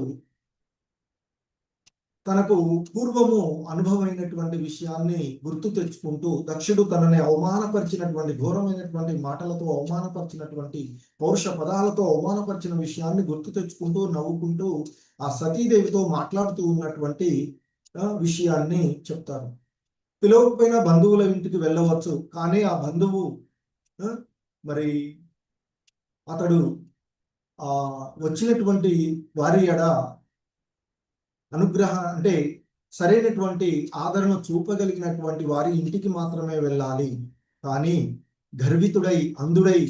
తనకు పూర్వము అనుభవమైనటువంటి విషయాన్ని గుర్తు తెచ్చుకుంటూ, దక్షుడు తనని అవమానపరిచినటువంటి ఘోరమైనటువంటి మాటలతో అవమానపరిచినటువంటి పౌరుష పదాలతో అవమానపరిచిన విషయాన్ని గుర్తు తెచ్చుకుంటూ నవ్వుకుంటూ ఆ సతీదేవితో మాట్లాడుతూ ఉన్నటువంటి విషయాన్ని చెప్తారు. పిలవకపోయినా బంధువుల ఇంటికి వెళ్ళవచ్చు, కానీ ఆ బంధువు మరి అతడు వచ్చినటువంటి వారి ఎడ అనుగ్రహం అంటే సరైనటువంటి ఆదరణ చూపగలిగినటువంటి వారి ఇంటికి మాత్రమే వెళ్ళాలి. కానీ గర్వితుడై అంధుడై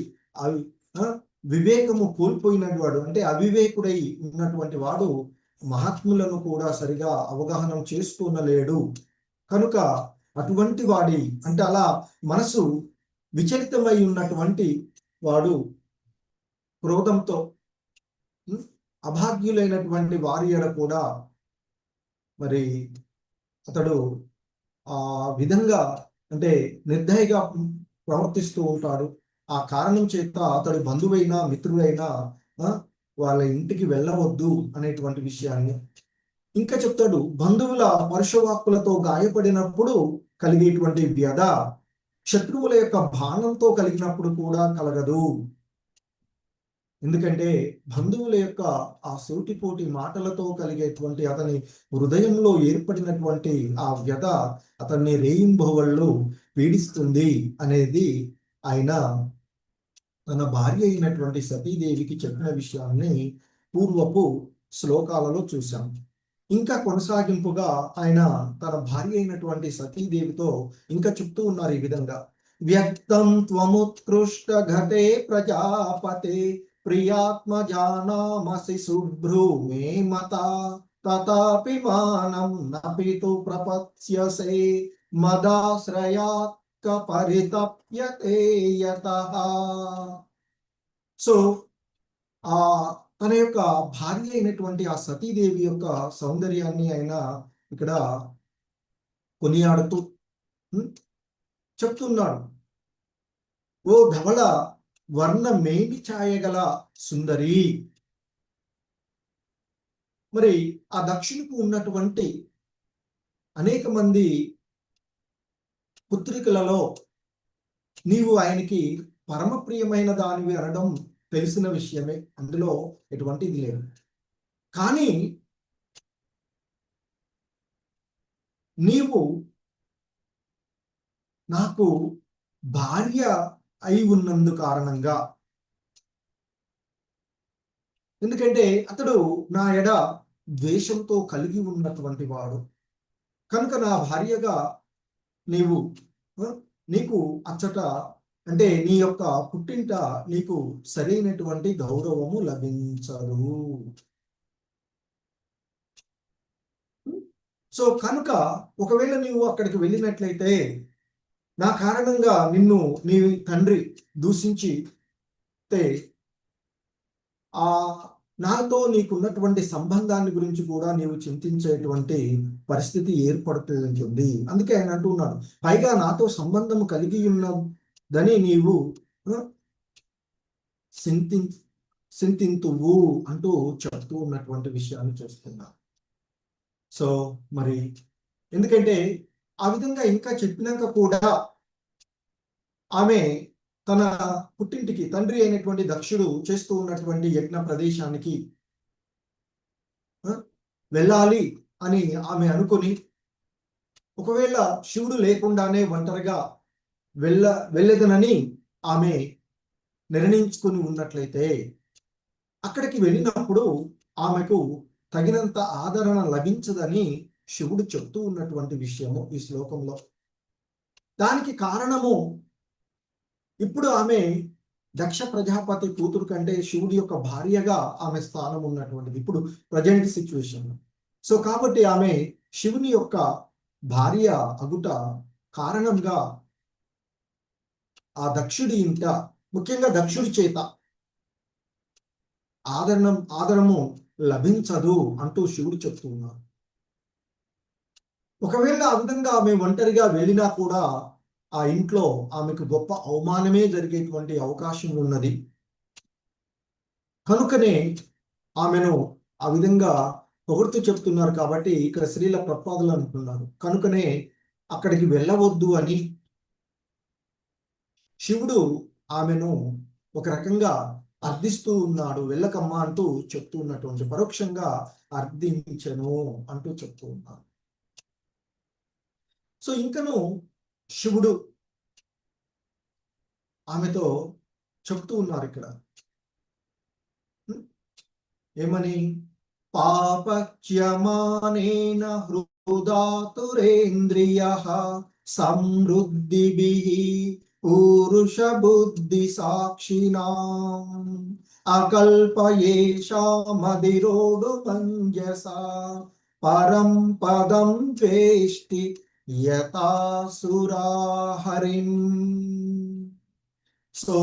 వివేకము కోల్పోయినటువంటి వాడు అంటే అవివేకుడై ఉన్నటువంటి వాడు మహాత్ములను కూడా సరిగా అవగాహన చేసుకునలేడు. కనుక అటువంటి వాడి అంటే అలా మనసు విచలితమై ఉన్నటువంటి వాడు క్రోధంతో అభాగ్యులైనటువంటి వారి ఎడ కూడా మరి అతడు ఆ విధంగా అంటే నిర్దయగా ప్రవర్తిస్తూ ఉంటాడు. ఆ కారణం చేత అతడు బంధువైనా మిత్రుడైనా వాళ్ళ ఇంటికి వెళ్ళవద్దు అనేటువంటి విషయాన్ని ఇంకా చెప్తాడు. బంధువుల పరుషవాక్కులతో గాయపడినప్పుడు కలిగేటువంటి వ్యధ శత్రువుల యొక్క బాణంతో కలిగినప్పుడు కూడా కలగదు. ఎందుకంటే బంధువుల యొక్క ఆ సూటిపోటి మాటలతో కలిగేటువంటి అతని హృదయంలో ఏర్పడినటువంటి ఆ వ్యధ అతన్ని రేయింబవళ్ళు పీడిస్తుంది అనేది ఆయన తన భార్య అయినటువంటి సతీదేవికి చెప్పిన విషయాన్ని పూర్వపు శ్లోకాలలో చూశాం. ఇంకా కొనసాగింపుగా ఆయన తన భార్య అయినటువంటి సతీదేవితో ఇంకా చెప్తూ ఉన్నారు ఈ విధంగా: వ్యక్తం త్వముత్కృష్ట ఘటే ప్రజాపతే ప్రియాత్మజానామసి శుభ్రూమే మతా తతాపి మానం నపితు ప్రపత్స్యసే మదాశ్రయాత్ పరితప్యతే యతః. సో తన యొక్క భార్య అయినటువంటి ఆ సతీదేవి యొక్క సౌందర్యాన్ని ఆయన ఇక్కడ కొనియాడుతూ చెప్తున్నాడు. ఓ ధవళ వర్ణ మేని ఛాయగల సుందరి, మరి ఆ దక్షిణకు ఉన్నటువంటి అనేక మంది పుత్రికలలో నీవు ఆయనకి పరమ ప్రియమైన దానివి అనడం తెలిసిన విషయమే, అందులో ఎటువంటిది లేదు. కానీ నీవు నాకు భార్య అయి ఉన్నందు కారణంగా, ఎందుకంటే అతడు నా ఎడ ద్వేషంతో కలిగి ఉన్నటువంటి వాడు కనుక నా భార్యగా నీకు అచ్చట అంటే నీ యొక్క పుట్టింట నీకు సరైనటువంటి గౌరవము లభించదు. సో కనుక ఒకవేళ నీవు అక్కడికి వెళ్ళినట్లయితే నా కారణంగా నిన్ను నీ తండ్రి దూషించితే ఆ నాతో నీకున్నటువంటి సంబంధాన్ని గురించి కూడా నీవు చింతించేటువంటి పరిస్థితి ఏర్పడుతుంది. అందుకే ఆయన అంటున్నాడు, పైగా నాతో సంబంధం కలిగి ఉన్నదని నీవు చింతింతువు అంటూ చెప్తూ ఉన్నటువంటి విషయాన్ని చూస్తున్నా. సో మరి ఎందుకంటే ఆ విధంగా ఇంకా చెప్పినాక కూడా ఆమె తన పుట్టింటికి తండ్రి అయినటువంటి దక్షుడు చేస్తూ ఉన్నటువంటి యజ్ఞ ప్రదేశానికి వెళ్ళాలి అని ఆమె అనుకొని, ఒకవేళ శివుడు లేకుండానే ఒంటరిగా వెళ్ళేదనని ఆమె నిర్ణయించుకుని ఉన్నట్లయితే అక్కడికి వెళ్ళినప్పుడు ఆమెకు తగినంత ఆదరణ లభించదని శివుడు చెప్తూ ఉన్నటువంటి విషయము ఈ శ్లోకంలో. దానికి కారణము ఇప్పుడు ఆమె దక్ష ప్రజాపతి కూతురు కంటే శివుడి యొక్క భార్యగా ఆమె స్థానం ఉన్నటువంటిది ఇప్పుడు ప్రజెంట్ సిచ్యువేషన్. సో కాబట్టి ఆమె శివుని యొక్క భార్య అగుట కారణంగా ఆ దక్షుడి ఇంట, ముఖ్యంగా దక్షుడి చేత ఆదరము లభించదు అంటూ శివుడు చెప్తున్నారు. ఒకవేళ ఆ విధంగా ఆమె ఒంటరిగా వెళ్ళినా కూడా ఆ ఇంట్లో ఆమెకు గొప్ప అవమానమే జరిగేటువంటి అవకాశం ఉన్నది. కనుకనే ఆమెను ఆ విధంగా పొగుడుతూ చెప్తున్నారు. కాబట్టి ఇక్కడ శ్రీల ప్రపాదులు అంటున్నారు, కనుకనే అక్కడికి వెళ్ళవద్దు అని శివుడు ఆమెను ఒక రకంగా అర్థిస్తూ ఉన్నాడు. వెళ్ళకమ్మా అంటూ చెప్తూ ఉన్నటువంటి, పరోక్షంగా అర్థించను అంటూ చెప్తూ ఉన్నాడు. సో ఇంకను శివుడు ఆమెతో చెప్తూ ఉన్నారు ఇక్కడ ఏమని, పాపచ్యమానేన హృదాతురేంద్రియః సమృద్ధిభిః పురుష బుద్ధి సాక్షిణాం అకల్పయేషామదిరోడు మంజసా పరం పదం వేష్టి యథాసురాహరిం. సో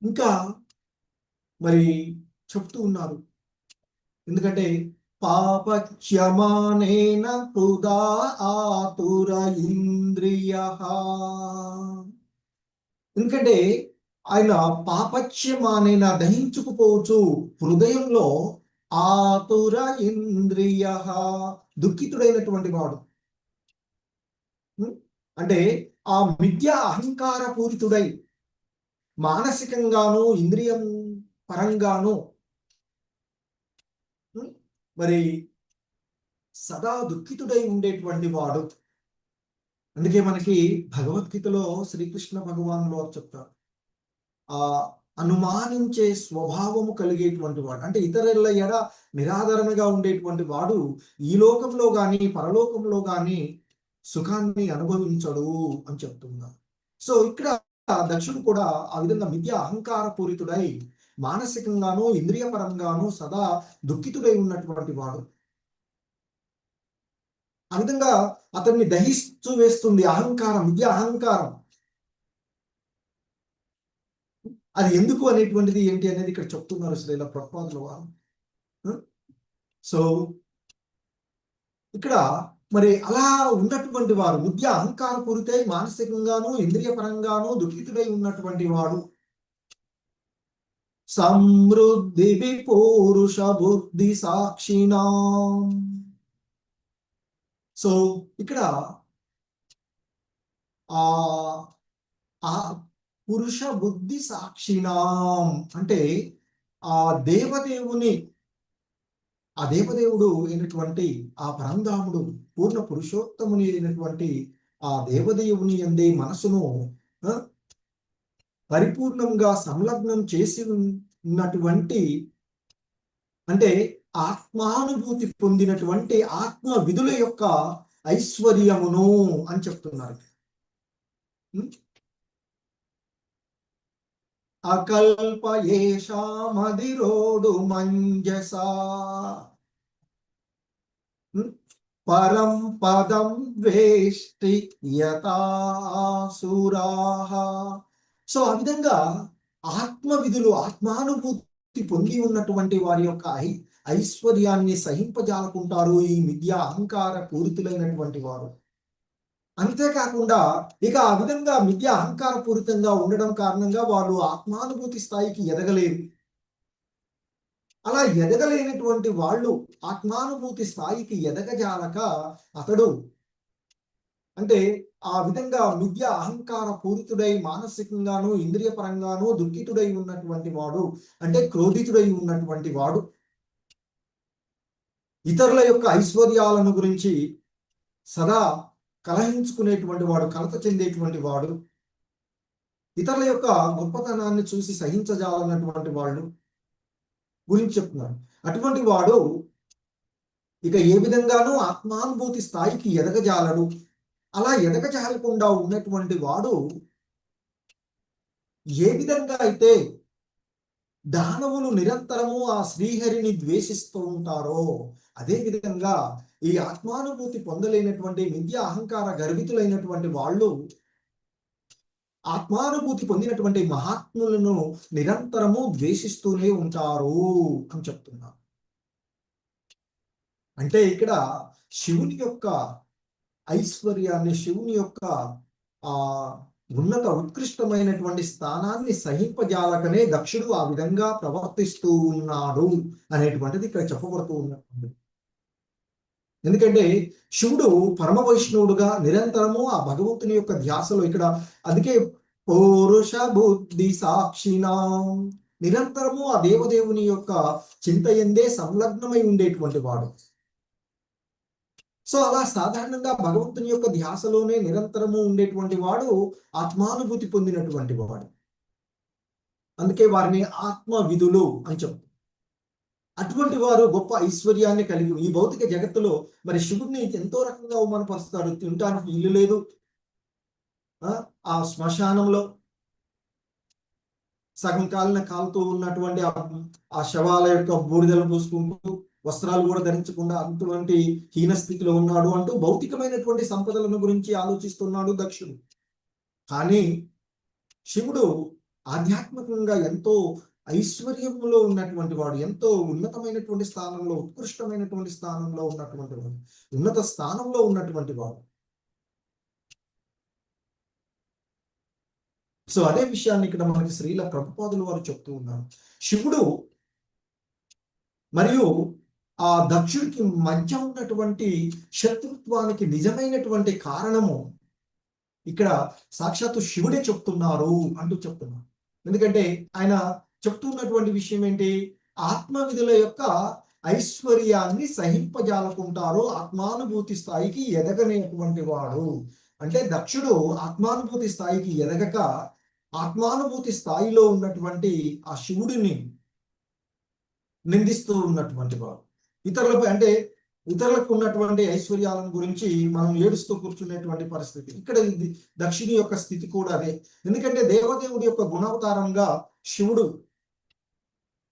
ఇంకా మరి చెప్తూ ఉన్నారు, ఎందుకంటే పాపచ్యమానేన హృదా ఆతుర ఇంద్రియః, ఎందుకంటే ఆయన పాపచ్యమానేన దహించుకుపోవచ్చు హృదయంలో, ఆతుర ఇంద్రియః దుఃఖితుడైనటువంటి వాడు, అంటే ఆ మిథ్యా అహంకార పూరితుడై మానసికంగాను ఇంద్రియం పరంగాను మరి సదా దుఃఖితుడై ఉండేటువంటి వాడు. అందుకే మనకి భగవద్గీతలో శ్రీకృష్ణ భగవానులు వారు చెప్తారు, ఆ అనుమానించే స్వభావము కలిగేటువంటి వాడు, అంటే ఇతరుల ఎడ నిరాదరణగా ఉండేటువంటి వాడు ఈ లోకంలో గాని పరలోకంలో గాని సుఖాన్ని అనుభవించడు అని చెప్తున్నారు. సో ఇక్కడ దక్షుడు కూడా ఆ విధంగా మిథ్య అహంకార పూరితుడై మానసికంగాను ఇంద్రియ పరంగాను సదా దుఃఖితుడై ఉన్నటువంటి వాడు. ఆ విధంగా అతన్ని దహిస్తూ వేస్తుంది అహంకారం, మిథ్య అహంకారం. అది ఎందుకు అనేటువంటిది ఏంటి అనేది ఇక్కడ చెప్తున్నారు శ్రీల ప్రభుపాదుల వారు. సో ఇక్కడ మరి అలా ఉన్నటువంటి వారు మిథ్య అహంకార పూరితై మానసికంగాను ఇంద్రియ పరంగాను దుఃఖితుడై ఉన్నటువంటి వాడు సమృద్ధి పురుష బుద్ధి సాక్షిణాం. సో ఇక్కడ ఆ పురుష బుద్ధి సాక్షిణాం అంటే ఆ దేవదేవుడు అయినటువంటి ఆ పరంధాముడు పూర్ణ పురుషోత్తముని అయినటువంటి ఆ దేవదేవుని యందే మనసును పరిపూర్ణంగా సంలగ్నం చేసి ఉన్నటువంటి, అంటే ఆత్మానుభూతి పొందినటువంటి ఆత్మ విధుల యొక్క ఐశ్వర్యమును అని చెప్తున్నారు. అకల్పయేషామదిరోడు మంజసా, పరం పదం వేష్టి యథాసురాః. సో ఆ విధంగా ఆత్మ విధులు, ఆత్మానుభూతి పొంది ఉన్నటువంటి వారి యొక్క ఐశ్వర్యాన్ని సహింపజాలకుంటారు ఈ మిథ్యా అహంకార పూరితులైనటువంటి వారు. అంతేకాకుండా ఇక ఆ విధంగా మిథ్యా అహంకార పూరితంగా ఉండడం కారణంగా వాళ్ళు ఆత్మానుభూతి స్థాయికి ఎదగలేరు. అలా ఎదగలేనటువంటి వాళ్ళు ఆత్మానుభూతి స్థాయికి ఎదగజాలక అతడు అంటే ఆ విధంగా మిథ్య అహంకార పూరితుడై మానసికంగాను ఇంద్రియ పరంగాను దుఃఖితుడై ఉన్నటువంటి వాడు, అంటే క్రోధితుడై ఉన్నటువంటి వాడు, ఇతరుల యొక్క ఐశ్వర్యాలను గురించి సదా కలహించుకునేటువంటి వాడు, కలత చెందేటువంటి వాడు, ఇతరుల యొక్క గొప్పతనాన్ని చూసి సహించజాలన్నటువంటి వాళ్ళు గురించి చెప్తున్నాడు. అటువంటి వాడు ఇక ఏ విధంగానూ ఆత్మానుభూతి స్థాయికి ఎదగజాలడు. అలా ఎదగజాలకుండా ఉన్నటువంటి వాడు ఏ విధంగా అయితే దానవులు నిరంతరము ఆ శ్రీహరిని ద్వేషిస్తూ ఉంటారో అదే విధంగా ఈ ఆత్మానుభూతి పొందలేనటువంటి మిథ్యా అహంకార గర్వితులైనటువంటి వాళ్ళు ఆత్మానుభూతి పొందినటువంటి మహాత్ములను నిరంతరము ద్వేషిస్తూనే ఉంటారు అని చెప్తున్నారు. అంటే ఇక్కడ శివుని యొక్క ఐశ్వర్యాన్ని, శివుని యొక్క ఆ ఉన్నత ఉత్కృష్టమైనటువంటి స్థానాన్ని సహింపజాలకనే దక్షుడు ఆ విధంగా ప్రవర్తిస్తూ ఉన్నాడు అనేటువంటిది ఇక్కడ చెప్పబడుతూ ఉన్నటువంటి. ఎందుకంటే శివుడు పరమ వైష్ణవుడుగా నిరంతరము ఆ భగవంతుని యొక్క ధ్యాసలో, ఇక్కడ అందుకే పౌరుష బుద్ధి సాక్షిణాం, నిరంతరము ఆ దేవదేవుని యొక్క చింత ఎందే సంలగ్నమై ఉండేటువంటి వాడు. సో అలా సాధారణంగా భగవంతుని యొక్క ధ్యాసలోనే నిరంతరము ఉండేటువంటి వాడు ఆత్మానుభూతి పొందినటువంటి వాడు. అందుకే వారిని ఆత్మ విధులు అని చెప్తారు. అటువంటి వారు గొప్ప ఐశ్వర్యాన్ని కలిగి ఈ భౌతిక జగత్తులో మరి శివుడిని ఎంతో రకంగా అవమానపరుస్తాడు. తినటానికి ఇల్లు లేదు, ఆ శ్మశానంలో సగం కాలిన కాలుతూ ఉన్నటువంటి ఆ శవాల యొక్క బూడిదలు పూసుకుంటూ వస్త్రాలు కూడా ధరించకుండా అటువంటి హీన స్థితిలో ఉన్నాడు అంటూ భౌతికమైనటువంటి సంపదలను గురించి ఆలోచిస్తున్నాడు దక్షుడు. కానీ శివుడు ఆధ్యాత్మికంగా ఎంతో ఐశ్వర్యంలో ఉన్నటువంటి వాడు, ఎంతో ఉన్నతమైనటువంటి స్థానంలో, ఉత్కృష్టమైనటువంటి స్థానంలో ఉన్నటువంటి వాడు, ఉన్నత స్థానంలో ఉన్నటువంటి వాడు. సో అదే విషయాన్ని ఇక్కడ మనకి శ్రీల ప్రభుపాదులు వారు చెప్తూ ఉన్నారు. శివుడు మరియు ఆ దక్షుడికి మధ్య ఉన్నటువంటి శత్రుత్వానికి నిజమైనటువంటి కారణము ఇక్కడ సాక్షాత్తు శివుడే చెప్తున్నారు అంటూ చెప్తున్నారు. ఎందుకంటే ఆయన చెప్తున్నటువంటి విషయం ఏంటి? ఆత్మ విధుల యొక్క ఐశ్వర్యాన్ని సహింపజాలకుంటారు ఆత్మానుభూతి స్థాయికి ఎదగనేటువంటి వాడు. అంటే దక్షుడు ఆత్మానుభూతి స్థాయికి ఎదగక ఆత్మానుభూతి స్థాయిలో ఉన్నటువంటి ఆ శివుడిని నిందిస్తూ ఉన్నటువంటి వాడు. ఇతరులపై అంటే ఇతరులకు ఉన్నటువంటి ఐశ్వర్యాలను గురించి మనం ఏడుస్తూ కూర్చునేటువంటి పరిస్థితి. ఇక్కడ దక్షిణి యొక్క స్థితి కూడా అదే. ఎందుకంటే దేవదేవుడి యొక్క గుణావతారంగా శివుడు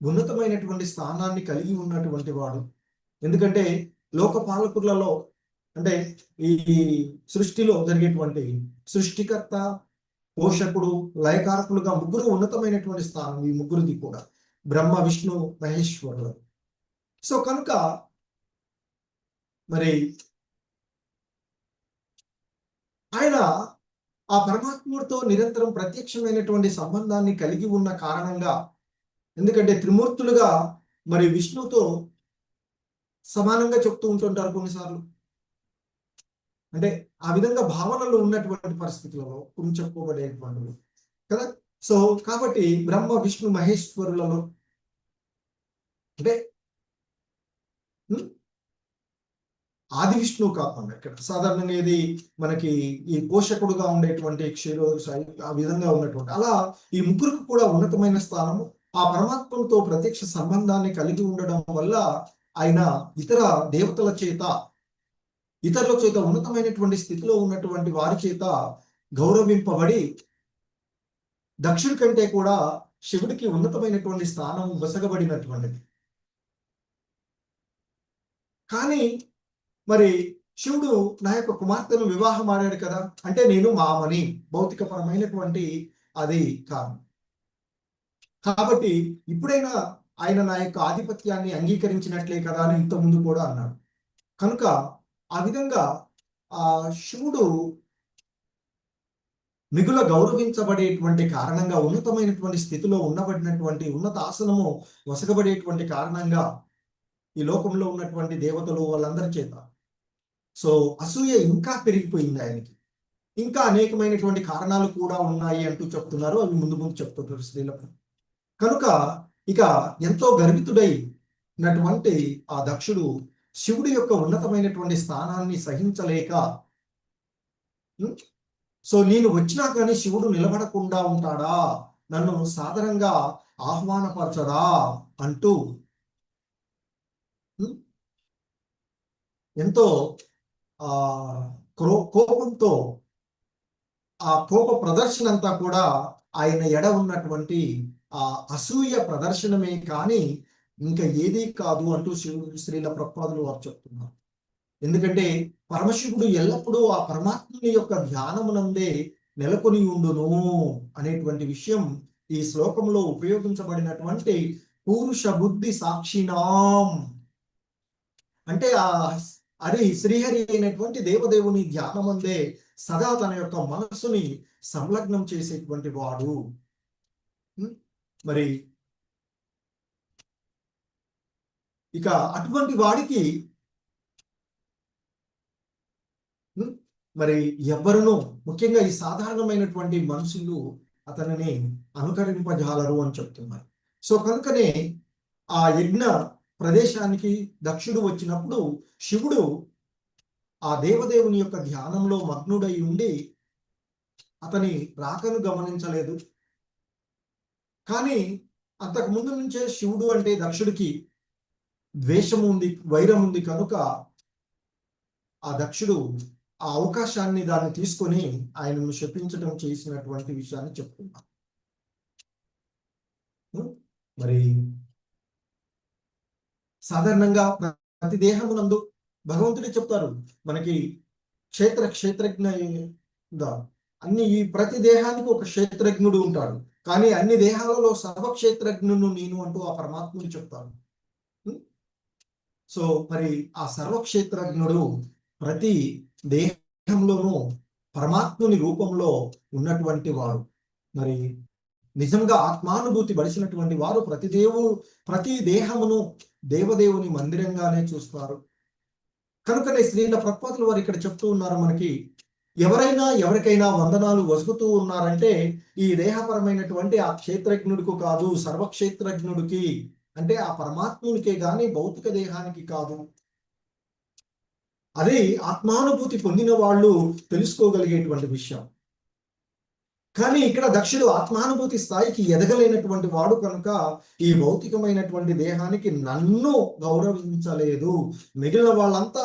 ఉన్నతమైనటువంటి స్థానాన్ని కలిగి ఉన్నటువంటి వాడు. ఎందుకంటే లోకపాలకులలో అంటే ఈ సృష్టిలో జరిగేటువంటి సృష్టికర్త, పోషకుడు, లయకారకులుగా ముగ్గురు ఉన్నతమైనటువంటి స్థానం ఈ ముగ్గురిది కూడా, బ్రహ్మ, విష్ణు, మహేశ్వరుడు. సో కనుక మరి ఆయన ఆ పరమాత్ముడితో నిరంతరం ప్రత్యక్షమైనటువంటి సంబంధాన్ని కలిగి ఉన్న కారణంగా, ఎందుకంటే త్రిమూర్తులుగా మరి విష్ణుతో సమానంగా చెప్తూ ఉంటుంటారు కొన్నిసార్లు, అంటే ఆ విధంగా భావనలు ఉన్నటువంటి పరిస్థితులలో గురించి చెప్పుకోబడేటువంటివి కదా. సో కాబట్టి బ్రహ్మ, విష్ణు, మహేశ్వరులలో అంటే ఆది విష్ణువు కాకుండా ఇక్కడ సాధారణంగా ఇది మనకి ఈ పోషకుడుగా ఉండేటువంటి క్షీరోసాయి ఆ విధంగా ఉన్నటువంటి అలా ఈ ముగ్గురికి కూడా ఉన్నతమైన స్థానము. ఆ పరమాత్మతో ప్రత్యక్ష సంబంధాన్ని కలిగి ఉండడం వల్ల ఆయన ఇతర దేవతల చేత, ఇతరుల చేత, ఉన్నతమైనటువంటి స్థితిలో ఉన్నటువంటి వారి చేత గౌరవింపబడి దక్షుడి కంటే కూడా శివుడికి ఉన్నతమైనటువంటి స్థానం వసగబడినటువంటిది. కానీ మరి శివుడు నా యొక్క కుమార్తెను వివాహం ఆడాడు కదా, అంటే నేను మామని, భౌతికపరమైనటువంటి అది కాదు. కాబట్టి ఇప్పుడైనా ఆయన నా యొక్క ఆధిపత్యాన్ని అంగీకరించినట్లే కదా అని ఇంతకుముందు కూడా అన్నాడు. కనుక ఆ విధంగా ఆ శివుడు మిగుల గౌరవించబడేటువంటి కారణంగా, ఉన్నతమైనటువంటి స్థితిలో ఉన్నబడినటువంటి ఉన్నత ఆసనము వసగబడేటువంటి కారణంగా ఈ లోకంలో ఉన్నటువంటి దేవతలు వాళ్ళందరి చేత సో అసూయ ఇంకా పెరిగిపోయింది ఆయనకి. ఇంకా అనేకమైనటువంటి కారణాలు కూడా ఉన్నాయి అంటూ చెప్తున్నారు. అవి ముందు ముందు చెప్తున్నారు స్త్రీలకు. కనుక ఇక ఎంతో గర్వితుడైనటువంటి ఆ దక్షుడు శివుడి యొక్క ఉన్నతమైనటువంటి స్థానాన్ని సహించలేక, సో నేను వచ్చినా కానీ శివుడు నిలబడకుండా ఉంటాడా, నన్ను సాదరంగా ఆహ్వానపరచడా అంటూ ఎంతో కోపంతో ఆ కోప ప్రదర్శన అంతా కూడా ఆయన ఎడ ఉన్నటువంటి ఆ అసూయ ప్రదర్శనమే కానీ ఇంకా ఏదీ కాదు అంటూ శ్రీల ప్రభుపాదులు వారు చెప్తున్నారు. ఎందుకంటే పరమశివుడు ఎల్లప్పుడూ ఆ పరమాత్ముని యొక్క ధ్యానమునందే నెలకొని ఉండును అనేటువంటి విషయం ఈ శ్లోకంలో ఉపయోగించబడినటువంటి పూరుష బుద్ధి సాక్షినాం అంటే అది శ్రీహరి అయినటువంటి దేవదేవుని ధ్యానమందే సదా తన యొక్క మనస్సుని సంలగ్నం చేసేటువంటి వాడు. మరి ఇక అటువంటి వాడికి మరి ఎవ్వరును, ముఖ్యంగా ఈ సాధారణమైనటువంటి మనుషులు అతనిని అనుకరింపజాలరు అని చెప్తున్నారు. సో కనుకనే ఆ యజ్ఞ ప్రదేశానికి దక్షుడు వచ్చినప్పుడు శివుడు ఆ దేవదేవుని యొక్క ధ్యానంలో మగ్నుడై ఉండి అతని రాకను గమనించలేదు. కానీ అంతకు ముందు నుంచే శివుడు అంటే దక్షుడికి ద్వేషం ఉంది, వైరం ఉంది. కనుక ఆ దక్షుడు ఆ అవకాశాన్ని దాన్ని తీసుకొని ఆయనను శపించడం చేసినటువంటి విషయాన్ని చెప్తున్నా. మరి సాధారణంగా ప్రతి దేహమునందు భగవంతుడే చెప్తారు మనకి క్షేత్రజ్ఞ అన్ని ఈ ప్రతి దేహానికి ఒక క్షేత్రజ్ఞుడు ఉంటాడు. కానీ అన్ని దేహాలలో సర్వక్షేత్రజ్ఞుడు నేను అంటూ ఆ పరమాత్ముడు చెప్తారు. సో మరి ఆ సర్వక్షేత్రజ్ఞుడు ప్రతి దేహంలోనూ పరమాత్ముని రూపంలో ఉన్నటువంటి వాడు. మరి నిజంగా ఆత్మానుభూతి బడిసినటువంటి వారు ప్రతి దేహమును దేవదేవుని మందిరంగానే చూస్తారు. కనుకనే శ్రీల ప్రభుపాదులు వారు ఇక్కడ చెప్తూ ఉన్నారు మనకి, ఎవరికైనా వందనాలు వసుకుతూ ఉన్నారంటే ఈ దేహపరమైనటువంటి ఆ క్షేత్రజ్ఞుడికి కాదు, సర్వక్షేత్రజ్ఞుడికి అంటే ఆ పరమాత్మునికే గాని భౌతిక దేహానికి కాదు. అది ఆత్మానుభూతి పొందిన వాళ్ళు తెలుసుకోగలిగేటువంటి విషయం. కానీ ఇక్కడ దక్షుడు ఆత్మానుభూతి స్థాయికి ఎదగలేనటువంటి వాడు కనుక ఈ భౌతికమైనటువంటి దేహానికి నన్ను గౌరవించలేదు. మిగిలిన వాళ్ళంతా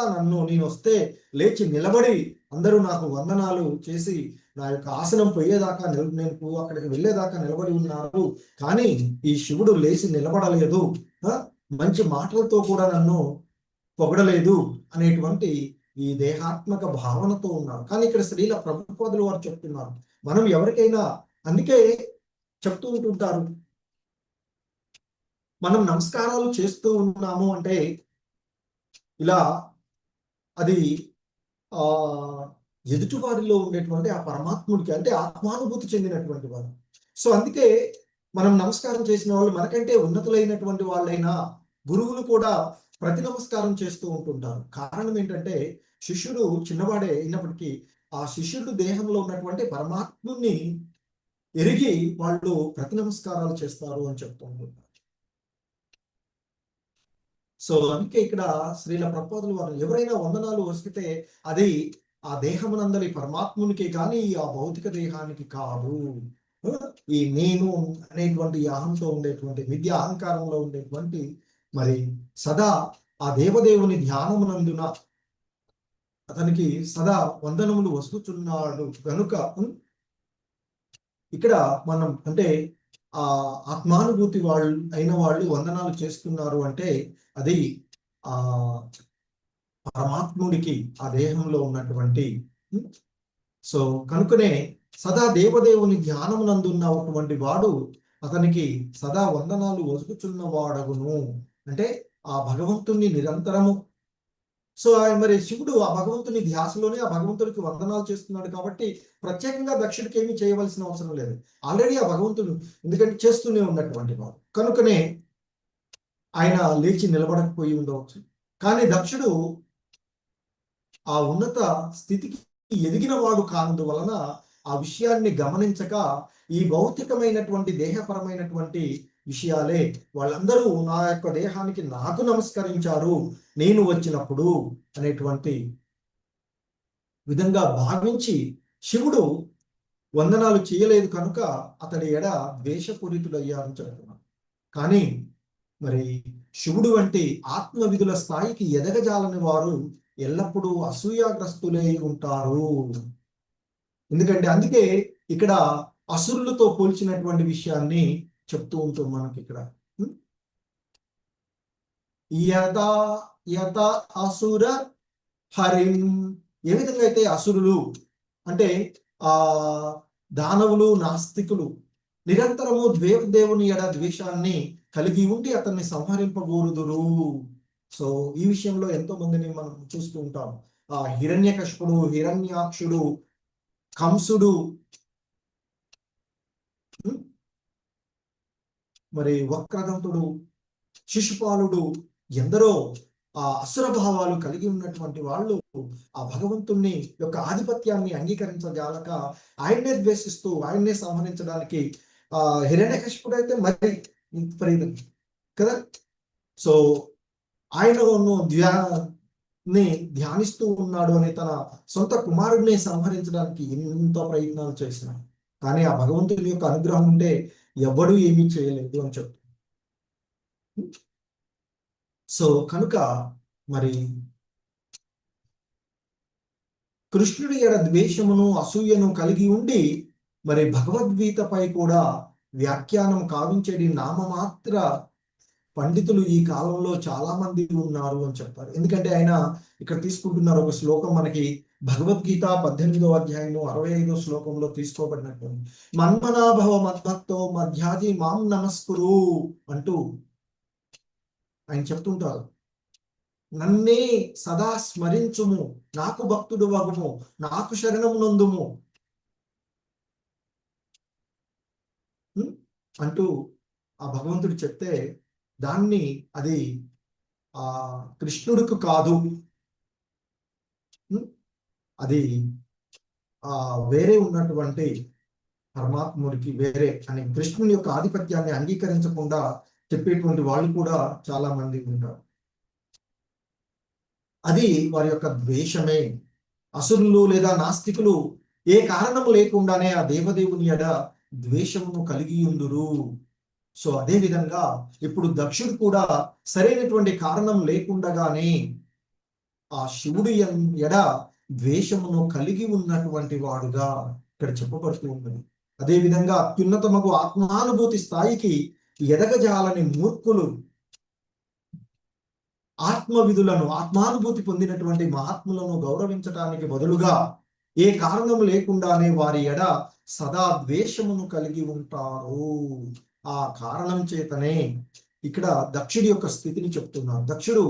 నేను వస్తే లేచి నిలబడి అందరూ నాకు వందనాలు చేసి నా యొక్క ఆసనం పోయేదాకా నేను అక్కడికి వెళ్ళేదాకా నిలబడి ఉన్నారు. కానీ ఈ శివుడు లేచి నిలబడలేదు, మంచి మాటలతో కూడా నన్ను పొగడలేదు అనేటువంటి ఈ దేహాత్మక భావనతో ఉన్నారు. కానీ ఇక్కడ శ్రీల ప్రభుపాదులు వారు చెప్తున్నారు, మనం ఎవరికైనా, అందుకే చెప్తూ ఉంటుంటారు, మనం నమస్కారాలు చేస్తూ ఉన్నాము అంటే ఇలా అది ఎదుటివారిలో ఉండేటువంటి ఆ పరమాత్ముడికి అంటే ఆత్మానుభూతి చెందినటువంటి వారు. సో అందుకే మనం నమస్కారం చేసిన వాళ్ళు మనకంటే ఉన్నతులైనటువంటి వాళ్ళైనా గురువులు కూడా ప్రతి నమస్కారం చేస్తూ ఉంటుంటారు. కారణం ఏంటంటే శిష్యుడు చిన్నవాడే అయినప్పటికీ ఆ శిష్యుడు దేహంలో ఉన్నటువంటి పరమాత్ముని ఎరిగి వాళ్ళు ప్రతి నమస్కారాలు చేస్తారు అని చెప్తూ ఉంటున్నారు. సో అందుకే ఇక్కడ శ్రీల ప్రభుపాదులు వారు ఎవరైనా వందనాలు వసికితే అది ఆ దేహమునందరి పరమాత్మునికి కానీ ఆ భౌతిక దేహానికి కాదు. ఈ నేను అనేటువంటి అహంతో ఉండేటువంటి విద్య అహంకారంలో ఉండేటువంటి మరి సదా ఆ దేవదేవుని ధ్యానమునందున అతనికి సదా వందనములు వస్తుచున్నాడు కనుక ఇక్కడ మనం అంటే ఆ ఆత్మానుభూతి అయిన వాళ్ళు వందనాలు చేస్తున్నారు అంటే అది పరమాత్ముడికి ఆ దేహంలో ఉన్నటువంటి సో కనుకనే సదా దేవదేవుని ధ్యానమునందున్నటువంటి వాడు అతనికి సదా వందనాలు వసుకుచున్న వాడగును. అంటే ఆ భగవంతుణ్ణి నిరంతరము సో మరి శివుడు ఆ భగవంతుని ధ్యాసలోనే ఆ భగవంతుడికి వందనాలు చేస్తున్నాడు కాబట్టి ప్రత్యేకంగా దక్షుడికి ఏమీ చేయవలసిన అవసరం లేదు. ఆల్రెడీ ఆ భగవంతుడు ఎందుకంటే చేస్తూనే ఉన్నటువంటి వాడు కనుకనే ఆయన లేచి నిలబడకపోయి ఉండవచ్చు. కానీ దక్షుడు ఆ ఉన్నత స్థితికి ఎదిగిన వాడు కానందువలన ఆ విషయాన్ని గమనించక ఈ భౌతికమైనటువంటి దేహపరమైనటువంటి విషయాలే వాళ్ళందరూ నా యొక్క దేహానికి నాకు నమస్కరించారు నేను వచ్చినప్పుడు అనేటువంటి విధంగా భావించి శివుడు వందనాలు చేయలేదు కనుక అతడి ఎడ ద్వేషపూరితుడయ్యారని చెప్తున్నాను. కానీ మరి శివుడు వంటి ఆత్మవిధుల స్థాయికి ఎదగజాలని వారు ఎల్లప్పుడూ అసూయాగ్రస్తులై ఉంటారు. ఎందుకంటే అందుకే ఇక్కడ అసురులతో పోల్చినటువంటి విషయాన్ని చెప్తూ ఉంటుంది మనకి ఇక్కడ. యత అసుర హరిం, ఏ విధంగా అయితే అసురులు అంటే దానవులు నాస్తికులు నిరంతరము దేవుని ఎడ ద్వేషాన్ని కలిగి ఉండి అతన్ని సంహరింపగోరుదురు. సో ఈ విషయంలో ఎంతో మందిని మనం చూస్తూ ఉంటాం. ఆ హిరణ్యకశిపుడు, హిరణ్యాక్షుడు, కంసుడు, మరి వక్రదంతుడు, శిశుపాలుడు, ఎందరో ఆ అసుర భావాలు కలిగి ఉన్నటువంటి వాళ్ళు ఆ భగవంతుణ్ణి యొక్క ఆధిపత్యాన్ని అంగీకరించగలక ఆయన్నే ద్వేషిస్తూ ఆయన్నే సంహరించడానికి హిరణ్యకశిపుడు అయితే మరి కదా. సో ఆయనను ధ్యానిస్తూ ఉన్నాడు అని తన సొంత కుమారుడిని సంహరించడానికి ఎంతో ప్రయత్నాలు చేసినాడు. కానీ ఆ భగవంతుడి యొక్క అనుగ్రహం ఉంటే ఎవడు ఏమీ చేయలేదు అని చెప్తాడు. సో కనుక మరి కృష్ణుడి ఎడ ద్వేషమును అసూయను కలిగి ఉండి మరి భగవద్గీతపై కూడా వ్యాఖ్యానం కావించేది నామమాత్ర పండితులు ఈ కాలంలో చాలా మంది ఉన్నారు అని చెప్తారు. ఎందుకంటే ఆయన ఇక్కడ తీసుకుంటున్నారు ఒక శ్లోకం మనకి భగవద్గీత 18వ అధ్యాయం 65వ శ్లోకంలో తీసుకోబడినటువంటి మన్మనాభవ మద్భక్తో మధ్యాజి మాం నమస్కురు అంటూ ఆయన చెప్తుంటారు. నన్నే సదా స్మరించుము, నాకు భక్తుడు వగుము, నాకు శరణము నందుము అంటూ ఆ భగవంతుడు చెప్తే దాన్ని అది ఆ కృష్ణుడికి కాదు, అది వేరే ఉన్నటువంటి పరమాత్ముడికి వేరే అని కృష్ణుని యొక్క ఆధిపత్యాన్ని అంగీకరించకుండా చెప్పేటువంటి వాళ్ళు కూడా చాలా మంది ఉంటారు. అది వారి యొక్క ద్వేషమే. అసురులు లేదా నాస్తికులు ఏ కారణము లేకుండానే ఆ దేవదేవుని ఎడ ద్వేషమును కలిగి ఉందురు. సో అదే విధంగా ఇప్పుడు దక్షుడు కూడా సరైనటువంటి కారణం లేకుండగానే ఆ శివుడి ఎడ ద్వేషమును కలిగి ఉన్నటువంటి వాడుగా ఇక్కడ చెప్పబడుతూ ఉన్నది. అదే విధంగా అత్యున్నతమగు ఆత్మానుభూతి స్థాయికి ఎదగజాలని మూర్ఖులు ఆత్మవిధులను ఆత్మానుభూతి పొందినటువంటి మహాత్ములను గౌరవించడానికి బదులుగా ఏ కారణం లేకుండానే వారి ఎడ సదా ద్వేషమును కలిగి ఉంటారు. ఆ కారణం చేతనే ఇక్కడ దక్షుడి యొక్క స్థితిని చెప్తున్నారు. దక్షుడు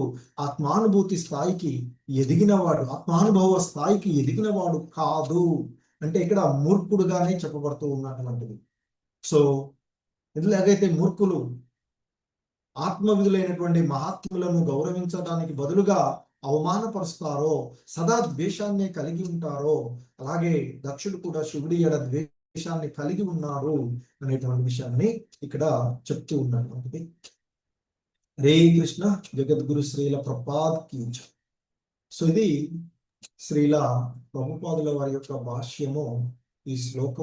ఆత్మానుభూతి స్థాయికి ఎదిగినవాడు, ఆత్మానుభవ స్థాయికి ఎదిగినవాడు కాదు అంటే ఇక్కడ మూర్ఖుడుగానే చెప్పబడుతూ ఉన్నటువంటిది. సో ఎలాగైతే మూర్ఖులు ఆత్మవిధులైనటువంటి మహాత్ములను గౌరవించడానికి బదులుగా అవమానపరుస్తారో, సదా ద్వేషాన్ని కలిగి ఉంటారో, అలాగే దక్షుడు కూడా శివుడి ఎడ ద్వేషాన్ని కలిగి ఉన్నారు అనేటువంటి విషయాన్ని ఇక్కడ చెప్తూ ఉన్నటువంటిది. హరే కృష్ణ. జగద్గురు శ్రీల ప్రభుపాద్ కీ జై. సో ఇది శ్రీల ప్రభుపాదుల వారి యొక్క భాష్యము. ఈ శ్లోకం